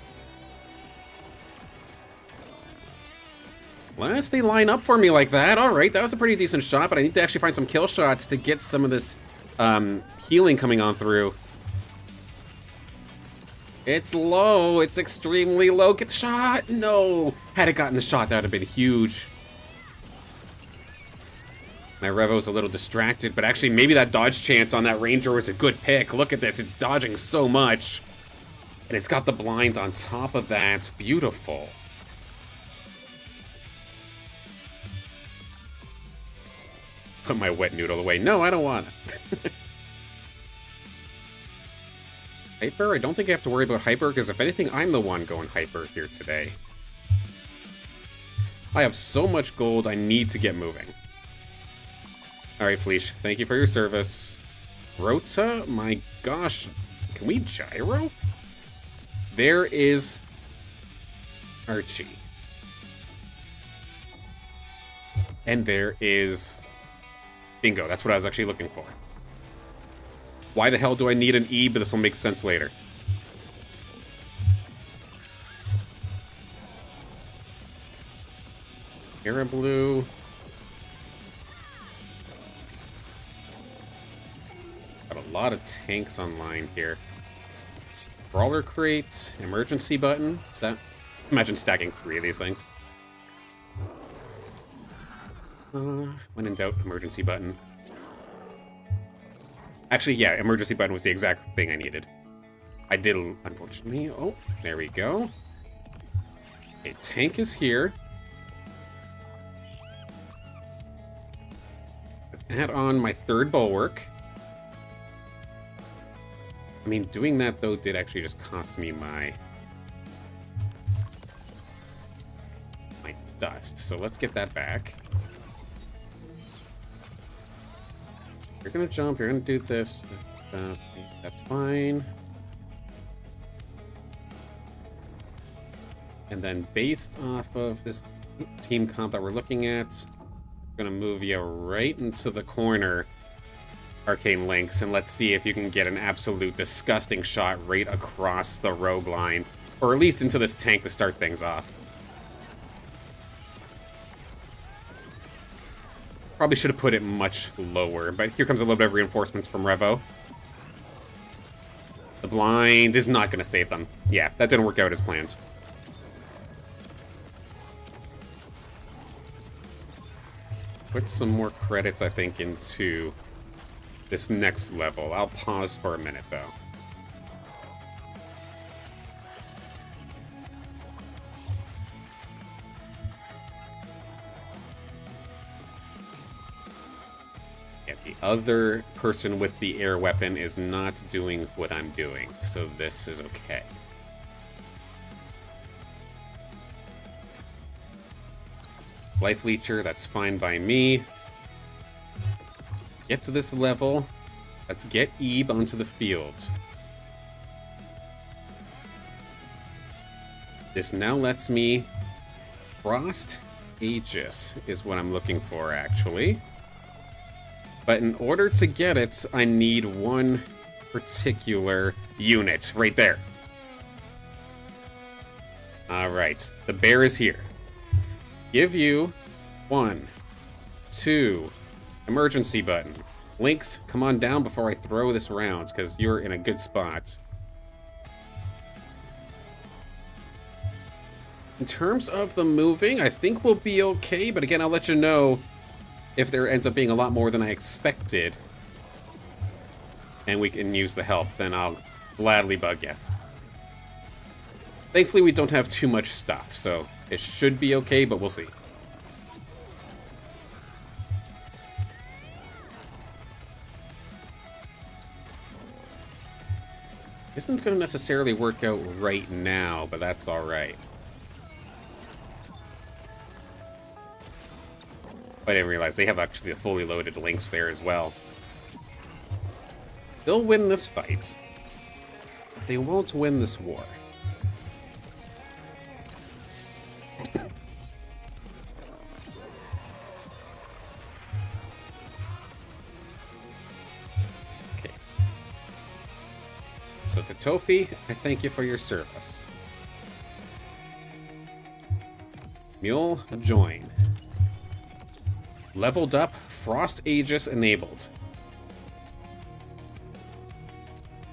A: Unless they line up for me like that. Alright, that was a pretty decent shot, but I need to actually find some kill shots to get some of this healing coming on through. It's low. It's extremely low. Get the shot. No. Had it gotten the shot, that would have been huge. My Revo's a little distracted, but actually maybe that dodge chance on that Ranger was a good pick. Look at this. It's dodging so much. And it's got the blind on top of that. Beautiful. Put my wet noodle away. No, I don't want it. Hyper? I don't think I have to worry about Hyper, because if anything, I'm the one going Hyper here today. I have so much gold, I need to get moving. Alright, Fleesh, thank you for your service. Rota? My gosh. Can we gyro? There is Archie. And there is Bingo. That's what I was actually looking for. Why the hell do I need an E, but this will make sense later. Blue. Got a lot of tanks online here. Brawler crate, emergency button. Is that? Imagine stacking 3 of these things. When in doubt, emergency button. Actually, yeah, emergency button was the exact thing I needed. I did, unfortunately. Oh, there we go. A tank is here. Let's add on my 3rd bulwark. I mean, doing that, though, did actually just cost me my dust. So let's get that back. You're gonna jump, you're gonna do this. That's fine. And then based off of this team comp that we're looking at, I'm gonna move you right into the corner, Arcane Lynx, and let's see if you can get an absolute disgusting shot right across the rogue line, or at least into this tank to start things off. Probably should have put it much lower, but here comes a little bit of reinforcements from Revo. The blind is not going to save them. Yeah, that didn't work out as planned. Put some more credits, I think, into this next level. I'll pause for a minute, though. The other person with the air weapon is not doing what I'm doing, so this is okay. Life Leecher, that's fine by me. Get to this level. Let's get Ebe onto the field. This now lets me... Frost Aegis is what I'm looking for, actually. But in order to get it, I need one particular unit right there. Alright, the bear is here. Give you 1, 2, Emergency button. Lynx, come on down before I throw this round, because you're in a good spot. In terms of the moving, I think we'll be okay, but again, I'll let you know if there ends up being a lot more than I expected. And we can use the help, then I'll gladly bug you. Thankfully, we don't have too much stuff, so it should be okay, but we'll see. Isn't going to necessarily work out right now, but that's alright. I didn't realize they have actually a fully loaded Lynx there as well. They'll win this fight. But they won't win this war. Okay. So to Tofi, I thank you for your service. Mule, join. Leveled up, Frost Aegis enabled.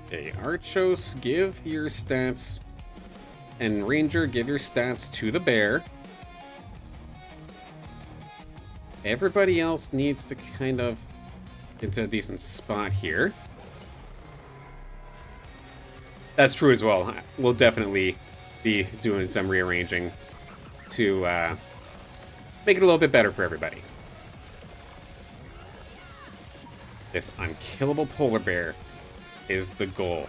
A: Okay, Archos, give your stats, and Ranger, give your stats to the bear. Everybody else needs to kind of get to a decent spot here. That's true as well. We'll definitely be doing some rearranging to make it a little bit better for everybody. This unkillable polar bear is the goal.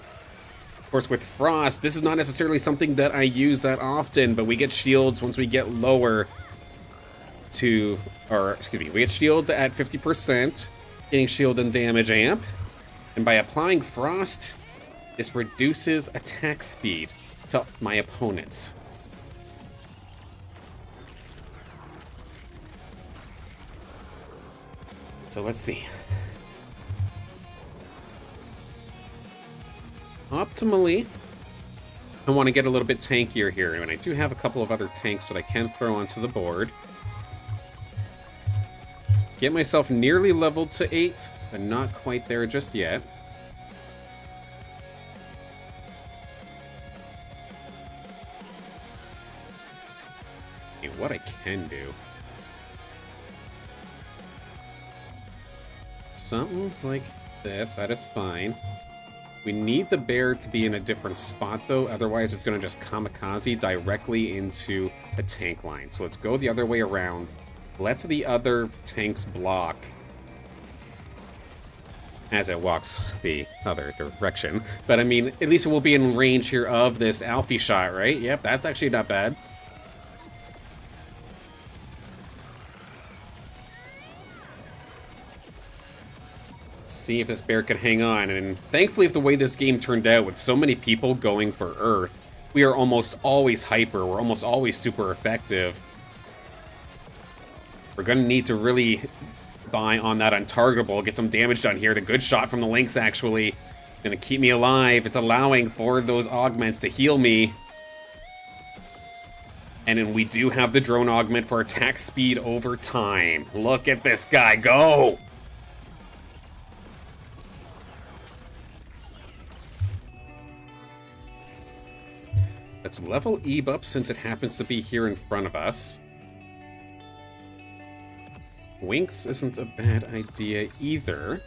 A: Of course, with Frost, this is not necessarily something that I use that often, but we get shields once we get lower to, or excuse me, we get shields at 50%, getting shield and damage amp, and by applying Frost, this reduces attack speed to my opponents. So let's see. Optimally, I want to get a little bit tankier here, and I do have a couple of other tanks that I can throw onto the board. Get myself nearly leveled to 8, but not quite there just yet. Okay, what I can do. Something like this, that is fine. We need the bear to be in a different spot, though. Otherwise, it's going to just kamikaze directly into a tank line. So let's go the other way around. Let the other tanks block as it walks the other direction. But, I mean, at least it will be in range here of this Alfie shot, right? Yep, that's actually not bad. See if this bear can hang on, and thankfully, with the way this game turned out, with so many people going for Earth, we are almost always hyper, we're almost always super effective. We're gonna need to really buy on that untargetable, get some damage done here. The good shot from the Lynx, actually, gonna keep me alive. It's allowing for those augments to heal me. And then we do have the drone augment for attack speed over time. Look at this guy go! Let's level Eve up since it happens to be here in front of us. Winx isn't a bad idea either.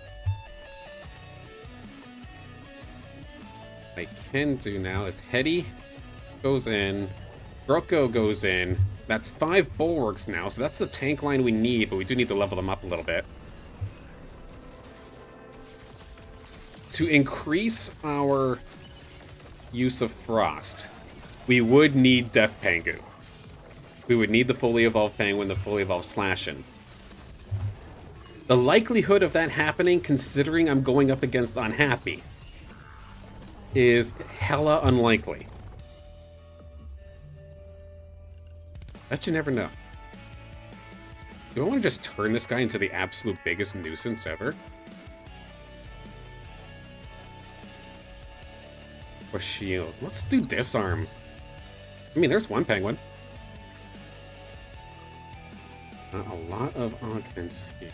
A: What I can do now is Hetty goes in, Brocco goes in. That's 5 bulwarks now, so that's the tank line we need, but we do need to level them up a little bit. To increase our use of Frost, we would need Death Pangu. We would need the fully evolved Penguin, the fully evolved Slashin. The likelihood of that happening, considering I'm going up against Unhappy, is hella unlikely. But you never know. Do I want to just turn this guy into the absolute biggest nuisance ever? Or shield? Let's do disarm. I mean, there's one penguin. Not a lot of augments here.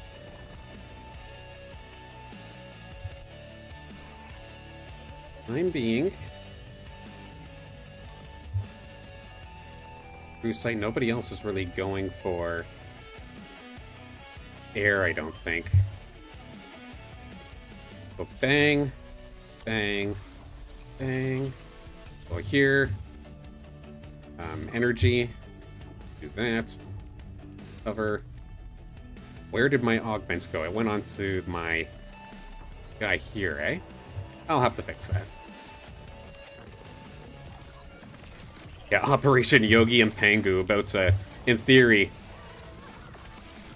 A: Time being. True sight, nobody else is really going for air, I don't think. Go bang, bang, bang. Go here. Energy. Do that. Cover. Where did my augments go? It went on to my guy here, eh? I'll have to fix that. Yeah, Operation Yogi and Pangu about to, in theory,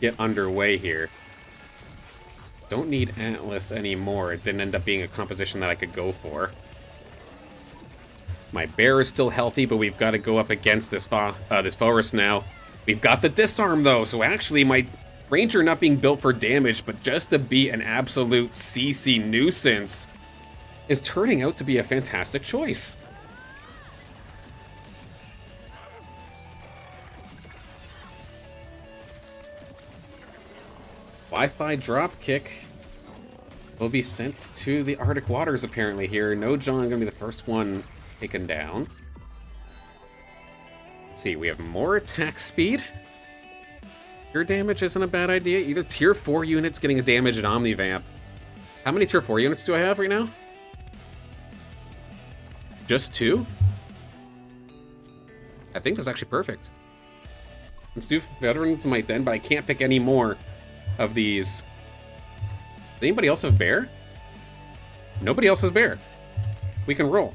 A: get underway here. Don't need Atlas anymore. It didn't end up being a composition that I could go for. My bear is still healthy, but we've got to go up against this forest now. We've got the disarm, though, so actually my Ranger not being built for damage, but just to be an absolute CC nuisance, is turning out to be a fantastic choice. Wi-Fi dropkick will be sent to the Arctic waters apparently here. No John gonna be the first one taken down. Let's see, we have more attack speed. Tier damage isn't a bad idea. Either tier 4 units getting a damage at Omnivamp. How many tier 4 units do I have right now? Just 2? I think that's actually perfect. Let's do Veteran's Might then, but I can't pick any more of these. Does anybody else have bear? Nobody else has bear. We can roll.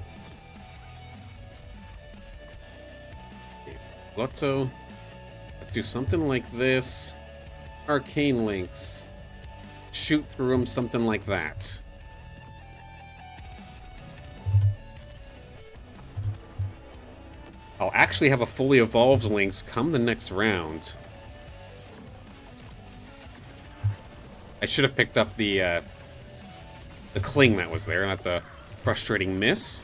A: Lotto. Let's do something like this. Arcane Links. Shoot through them, something like that. I'll actually have a fully evolved Lynx come the next round. I should have picked up the cling that was there. That's a frustrating miss.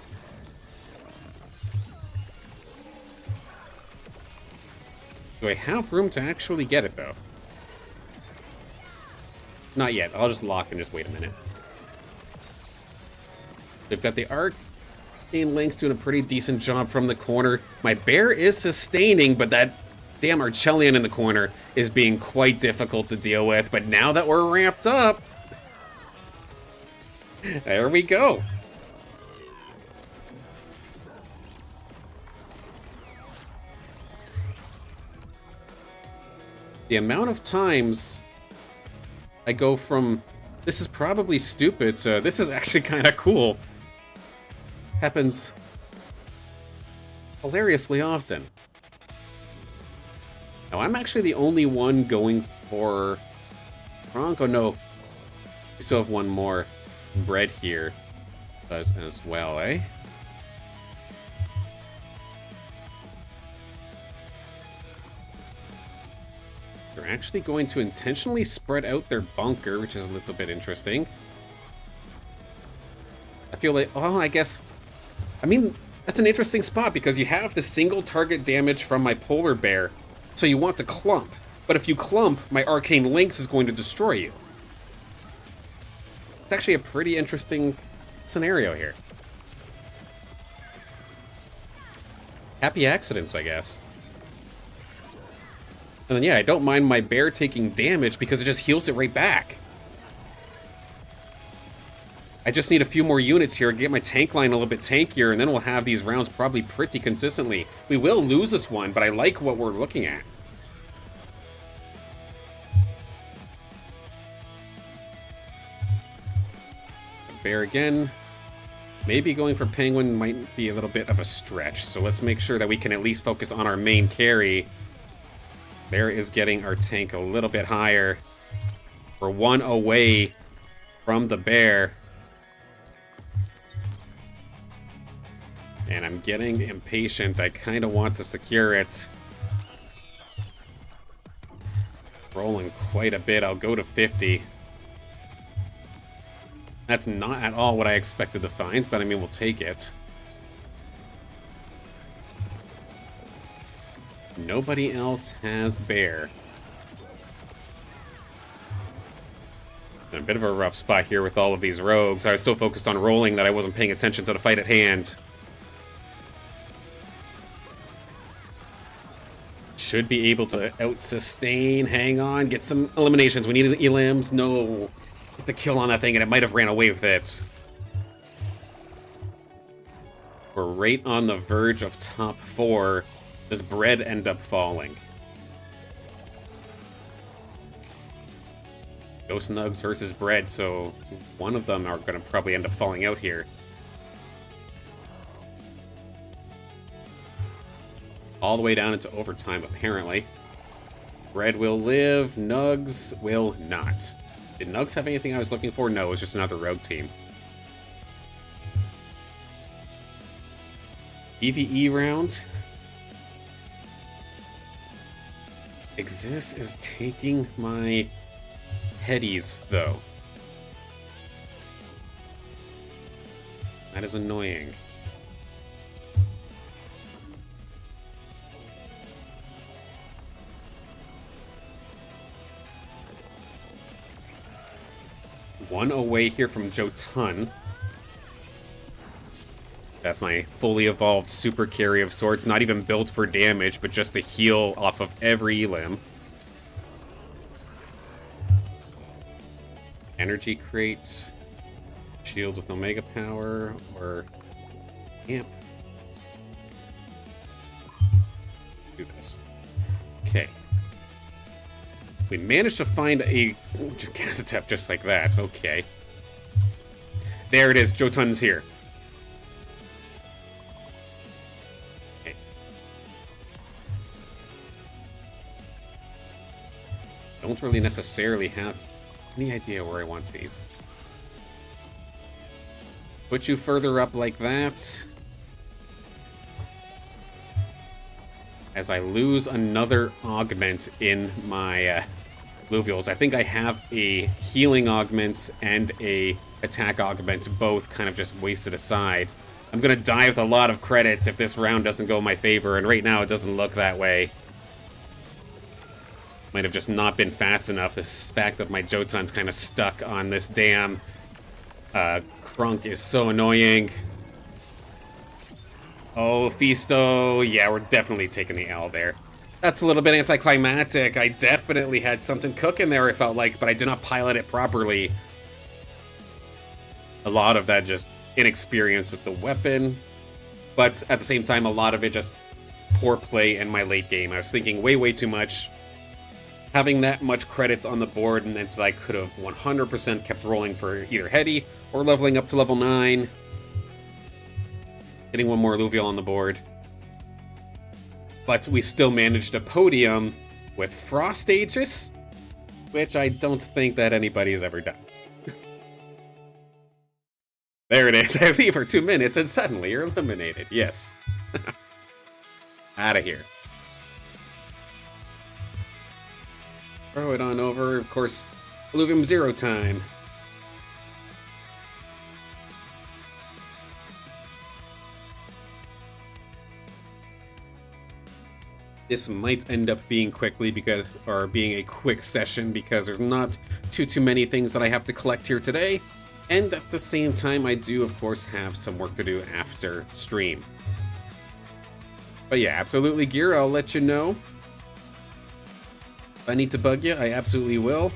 A: Do I have room to actually get it, though? Not yet. I'll just lock and just wait a minute. They've got the Arcane Lynx doing a pretty decent job from the corner. My bear is sustaining, but that damn Archelion in the corner is being quite difficult to deal with. But now that we're ramped up, there we go. The amount of times I go from, this is probably stupid, to this is actually kind of cool, happens hilariously often. Now, I'm actually the only one going for Bronco. No, we still have one more bread here as well, eh? They're actually going to intentionally spread out their bunker, which is a little bit interesting. I feel like, well, I mean, that's an interesting spot because you have the single target damage from my polar bear, so you want to clump. But if you clump, my Arcane Lynx is going to destroy you. It's actually a pretty interesting scenario here. Happy accidents, I guess. And then, yeah, I don't mind my bear taking damage because it just heals it right back. I just need a few more units here, get my tank line a little bit tankier, and then we'll have these rounds probably pretty consistently. We will lose this one, but I like what we're looking at. So bear again. Maybe going for Penguin might be a little bit of a stretch, so let's make sure that we can at least focus on our main carry. Bear is getting our tank a little bit higher. We're one away from the bear. And I'm getting impatient. I kind of want to secure it. Rolling quite a bit. I'll go to 50. That's not at all what I expected to find, but I mean, we'll take it. Nobody else has bear. A bit of a rough spot here with all of these rogues. I was so focused on rolling that I wasn't paying attention to the fight at hand. Should be able to out-sustain. Hang on. Get some eliminations. We need elims. No. Get the kill on that thing, and it might have ran away with it. We're right on the verge of top 4. Does bread end up falling? Ghost Nugs versus bread, so one of them are going to probably end up falling out here. All the way down into overtime, apparently. Bread will live, Nugs will not. Did Nugs have anything I was looking for? No, it was just another rogue team. PvE round. Exist is taking my headies, though. That is annoying. One away here from Jotun. Got my fully evolved super carry of sorts, not even built for damage, but just to heal off of every limb. Energy crate, shield with Omega power, or amp. Do this. Okay. We managed to find a Gazatep just like that. Okay. There it is. Jotun's here. Okay. Don't really necessarily have any idea where I want these. Put you further up like that. As I lose another augment in my Illuvials. I think I have a healing augment and a attack augment, both kind of just wasted aside. I'm gonna die with a lot of credits if this round doesn't go in my favor, and right now it doesn't look that way. Might have just not been fast enough. This fact that my Jotun's kind of stuck on this damn Crunk is so annoying. Oh, Fisto. Yeah, we're definitely taking the L there. That's a little bit anticlimactic. I definitely had something cooking there, it felt like, but I did not pilot it properly. A lot of that just inexperience with the weapon, but at the same time, a lot of it just poor play in my late game. I was thinking way too much. Having that much credits on the board, and until I could have 100% kept rolling for either Heady or leveling up to level 9. Getting one more Illuvial on the board. But we still managed a podium with Frost Aegis, which I don't think that anybody has ever done. There it is. I leave for 2 minutes and suddenly you're eliminated. Yes. Out of here. Throw it on over. Of course, Illuvium 0 time. This might end up being being a quick session because there's not too many things that I have to collect here today. And at the same time, I do, of course, have some work to do after stream. But yeah, absolutely, Gear, I'll let you know. If I need to bug you, I absolutely will.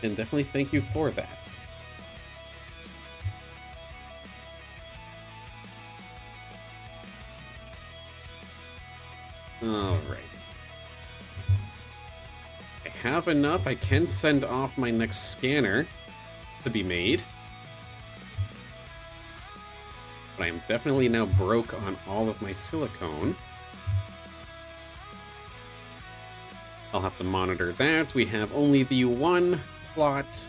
A: And definitely thank you for that. Alright. I have enough. I can send off my next scanner to be made. But I am definitely now broke on all of my silicone. I'll have to monitor that. We have only the one plot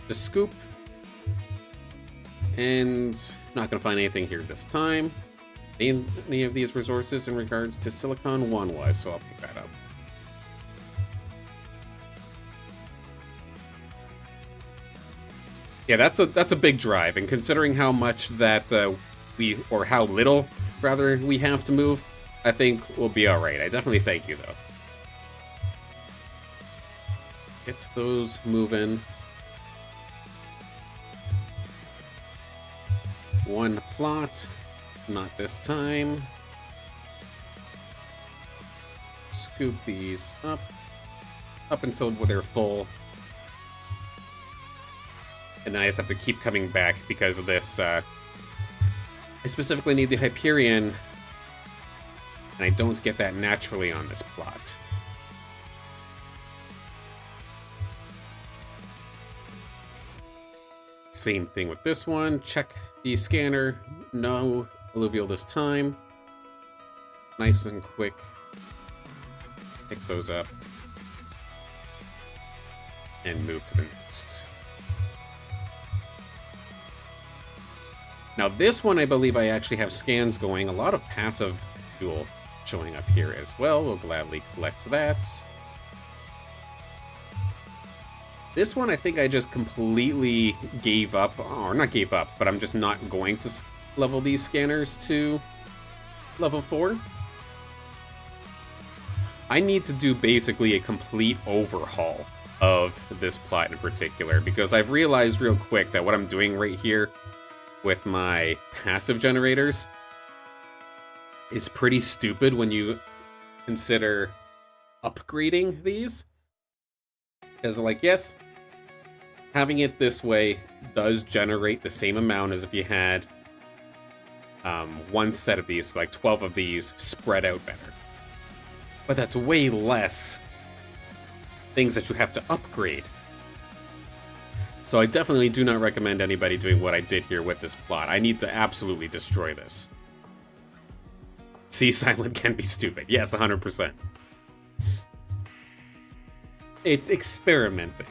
A: to scoop. And not going to find anything here this time. Any of these resources in regards to silicon? One was, so I'll pick that up. Yeah, that's a big drive, and considering how much that how little rather we have to move, I think we'll be all right. I definitely thank you though. get those moving. One plot, not this time. Scoop these up until they're full. And then I just have to keep coming back because of this. I specifically need the Hyperion, and I don't get that naturally on this plot. Same thing with this one. Check the scanner. No alluvial this time. Nice and quick. Pick those up. And move to the next. Now this one, I believe I actually have scans going. A lot of passive fuel showing up here as well. We'll gladly collect that. This one, I think I just completely gave up, or not gave up, but I'm just not going to level these scanners to level 4. I need to do basically a complete overhaul of this plot in particular, because I've realized real quick that what I'm doing right here with my passive generators is pretty stupid when you consider upgrading these. Because, like, yes, having it this way does generate the same amount as if you had one set of these, so like 12 of these spread out better. But that's way less things that you have to upgrade. So I definitely do not recommend anybody doing what I did here with this plot. I need to absolutely destroy this. See, silent can be stupid. Yes, 100%. It's experimenting.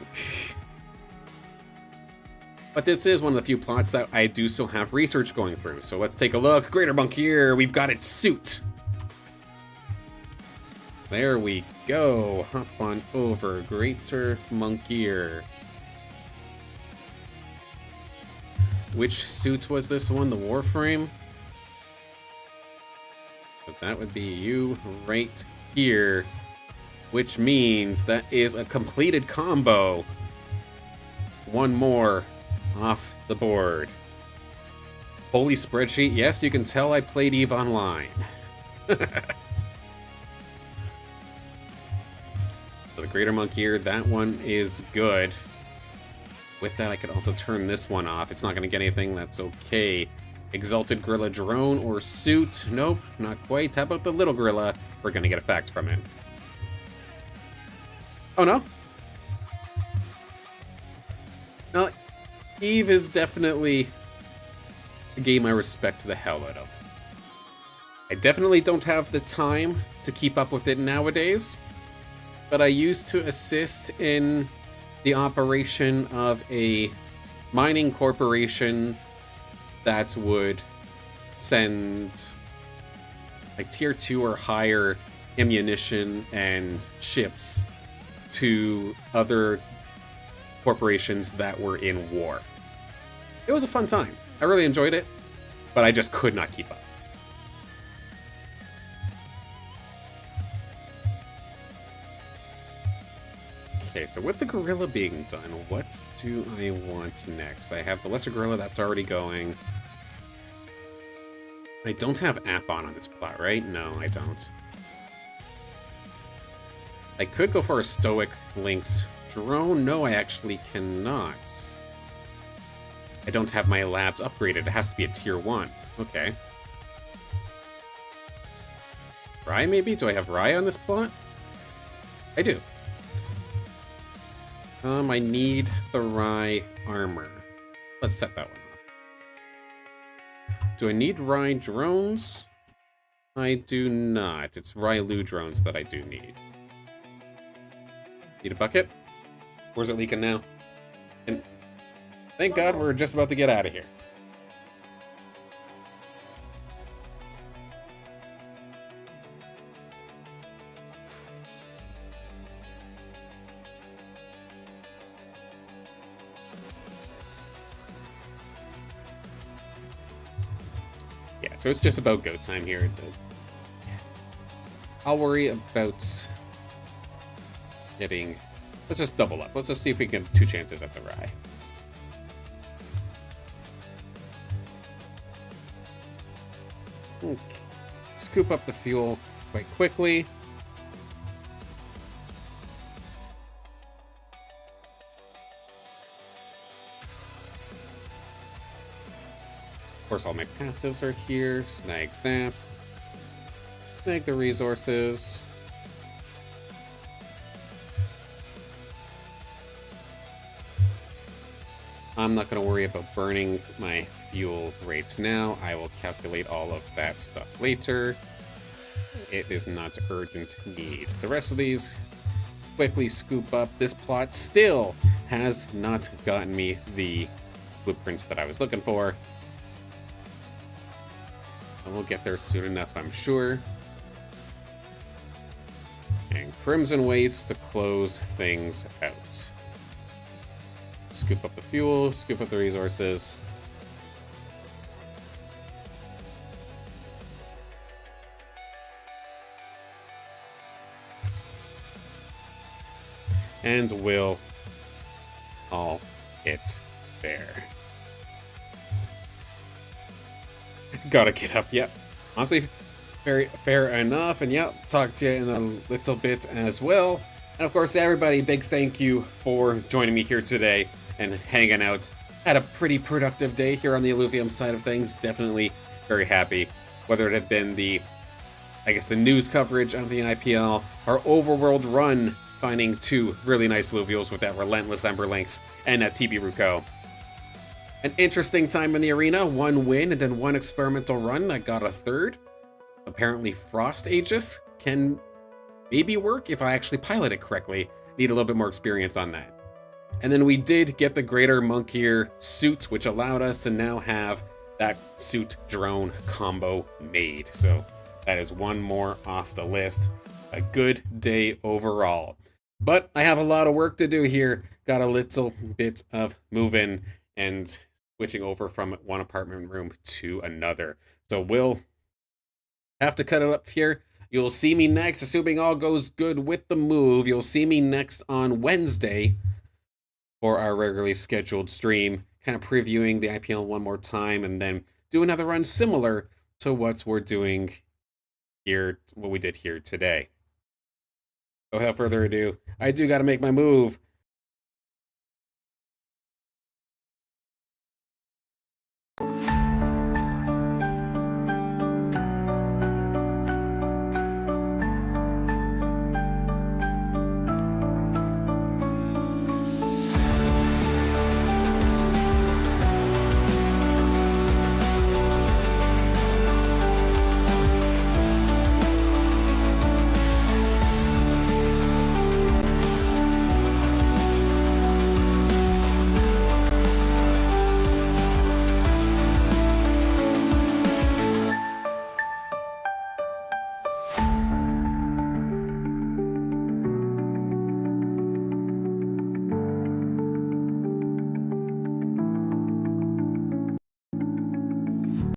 A: But this is one of the few plots that I do still have research going through. So let's take a look. Greater Monk here. We've got its suit. There we go. Hop on over. Greater Monkier. Which suit was this one? The Warframe? So that would be you right here. Which means that is a completed combo. One more off the board. Holy spreadsheet. Yes, you can tell I played EVE Online. So the Greater Monk here, that one is good. With that, I could also turn this one off. It's not going to get anything. That's okay. Exalted Gorilla drone or suit? Nope, not quite. How about the little gorilla? We're going to get a fact from him. Oh, no? No, EVE is definitely a game I respect the hell out of. I definitely don't have the time to keep up with it nowadays, but I used to assist in the operation of a mining corporation that would send like tier 2 or higher ammunition and ships to other corporations that were in war. It was a fun time. I really enjoyed it, but I just could not keep up. Okay, so with the gorilla being done, what do I want next? I have the lesser gorilla, that's already going. I don't have app on this plot, right? No, I don't. I could go for a Stoic Lynx drone. No, I actually cannot. I don't have my labs upgraded. It has to be a tier 1. Okay. Rye, maybe? Do I have Rye on this plot? I do. I need the Rye armor. Let's set that one off. Do I need Rye drones? I do not. It's Rye Lu drones that I do need. Need a bucket? Where's it leaking now? And thank God we're just about to get out of here. Yeah, so it's just about go time here. It does. I'll worry about getting Let's just double up. Let's just see if we can get 2 chances at the rye. Okay. Scoop up the fuel quite quickly. Of course, all my passives are here. Snag that. Snag the resources. I'm not going to worry about burning my fuel right now. I will calculate all of that stuff later. It is not urgent need. The rest of these, quickly scoop up. This plot still has not gotten me the blueprints that I was looking for. And we'll get there soon enough, I'm sure. And Crimson Waste to close things out. Scoop up the fuel, scoop up the resources. And we'll call it there. Gotta get up, yep. Honestly, very fair enough. And yep, talk to you in a little bit as well. And of course, everybody, big thank you for joining me here today and hanging out. Had a pretty productive day here on the Illuvium side of things. Definitely very happy. Whether it had been the, I guess, the news coverage of the IPL, our Overworld run, finding 2 really nice Illuvials with that Relentless Emberlinks and that TB Ruko. An interesting time in the arena, 1 win and then 1 experimental run. I got a 3rd. Apparently Frost Aegis can maybe work if I actually pilot it correctly. Need a little bit more experience on that. And then we did get the Greater Monkier suit, which allowed us to now have that suit drone combo made. So that is 1 more off the list. A good day overall. But I have a lot of work to do here. Got a little bit of moving and switching over from one apartment room to another. So we'll have to cut it up here. You'll see me next, assuming all goes good with the move. You'll see me next on Wednesday for our regularly scheduled stream, kind of previewing the IPL one more time, and then do another run similar to what we're doing here, what we did here today. So without further ado, I do got to make my move.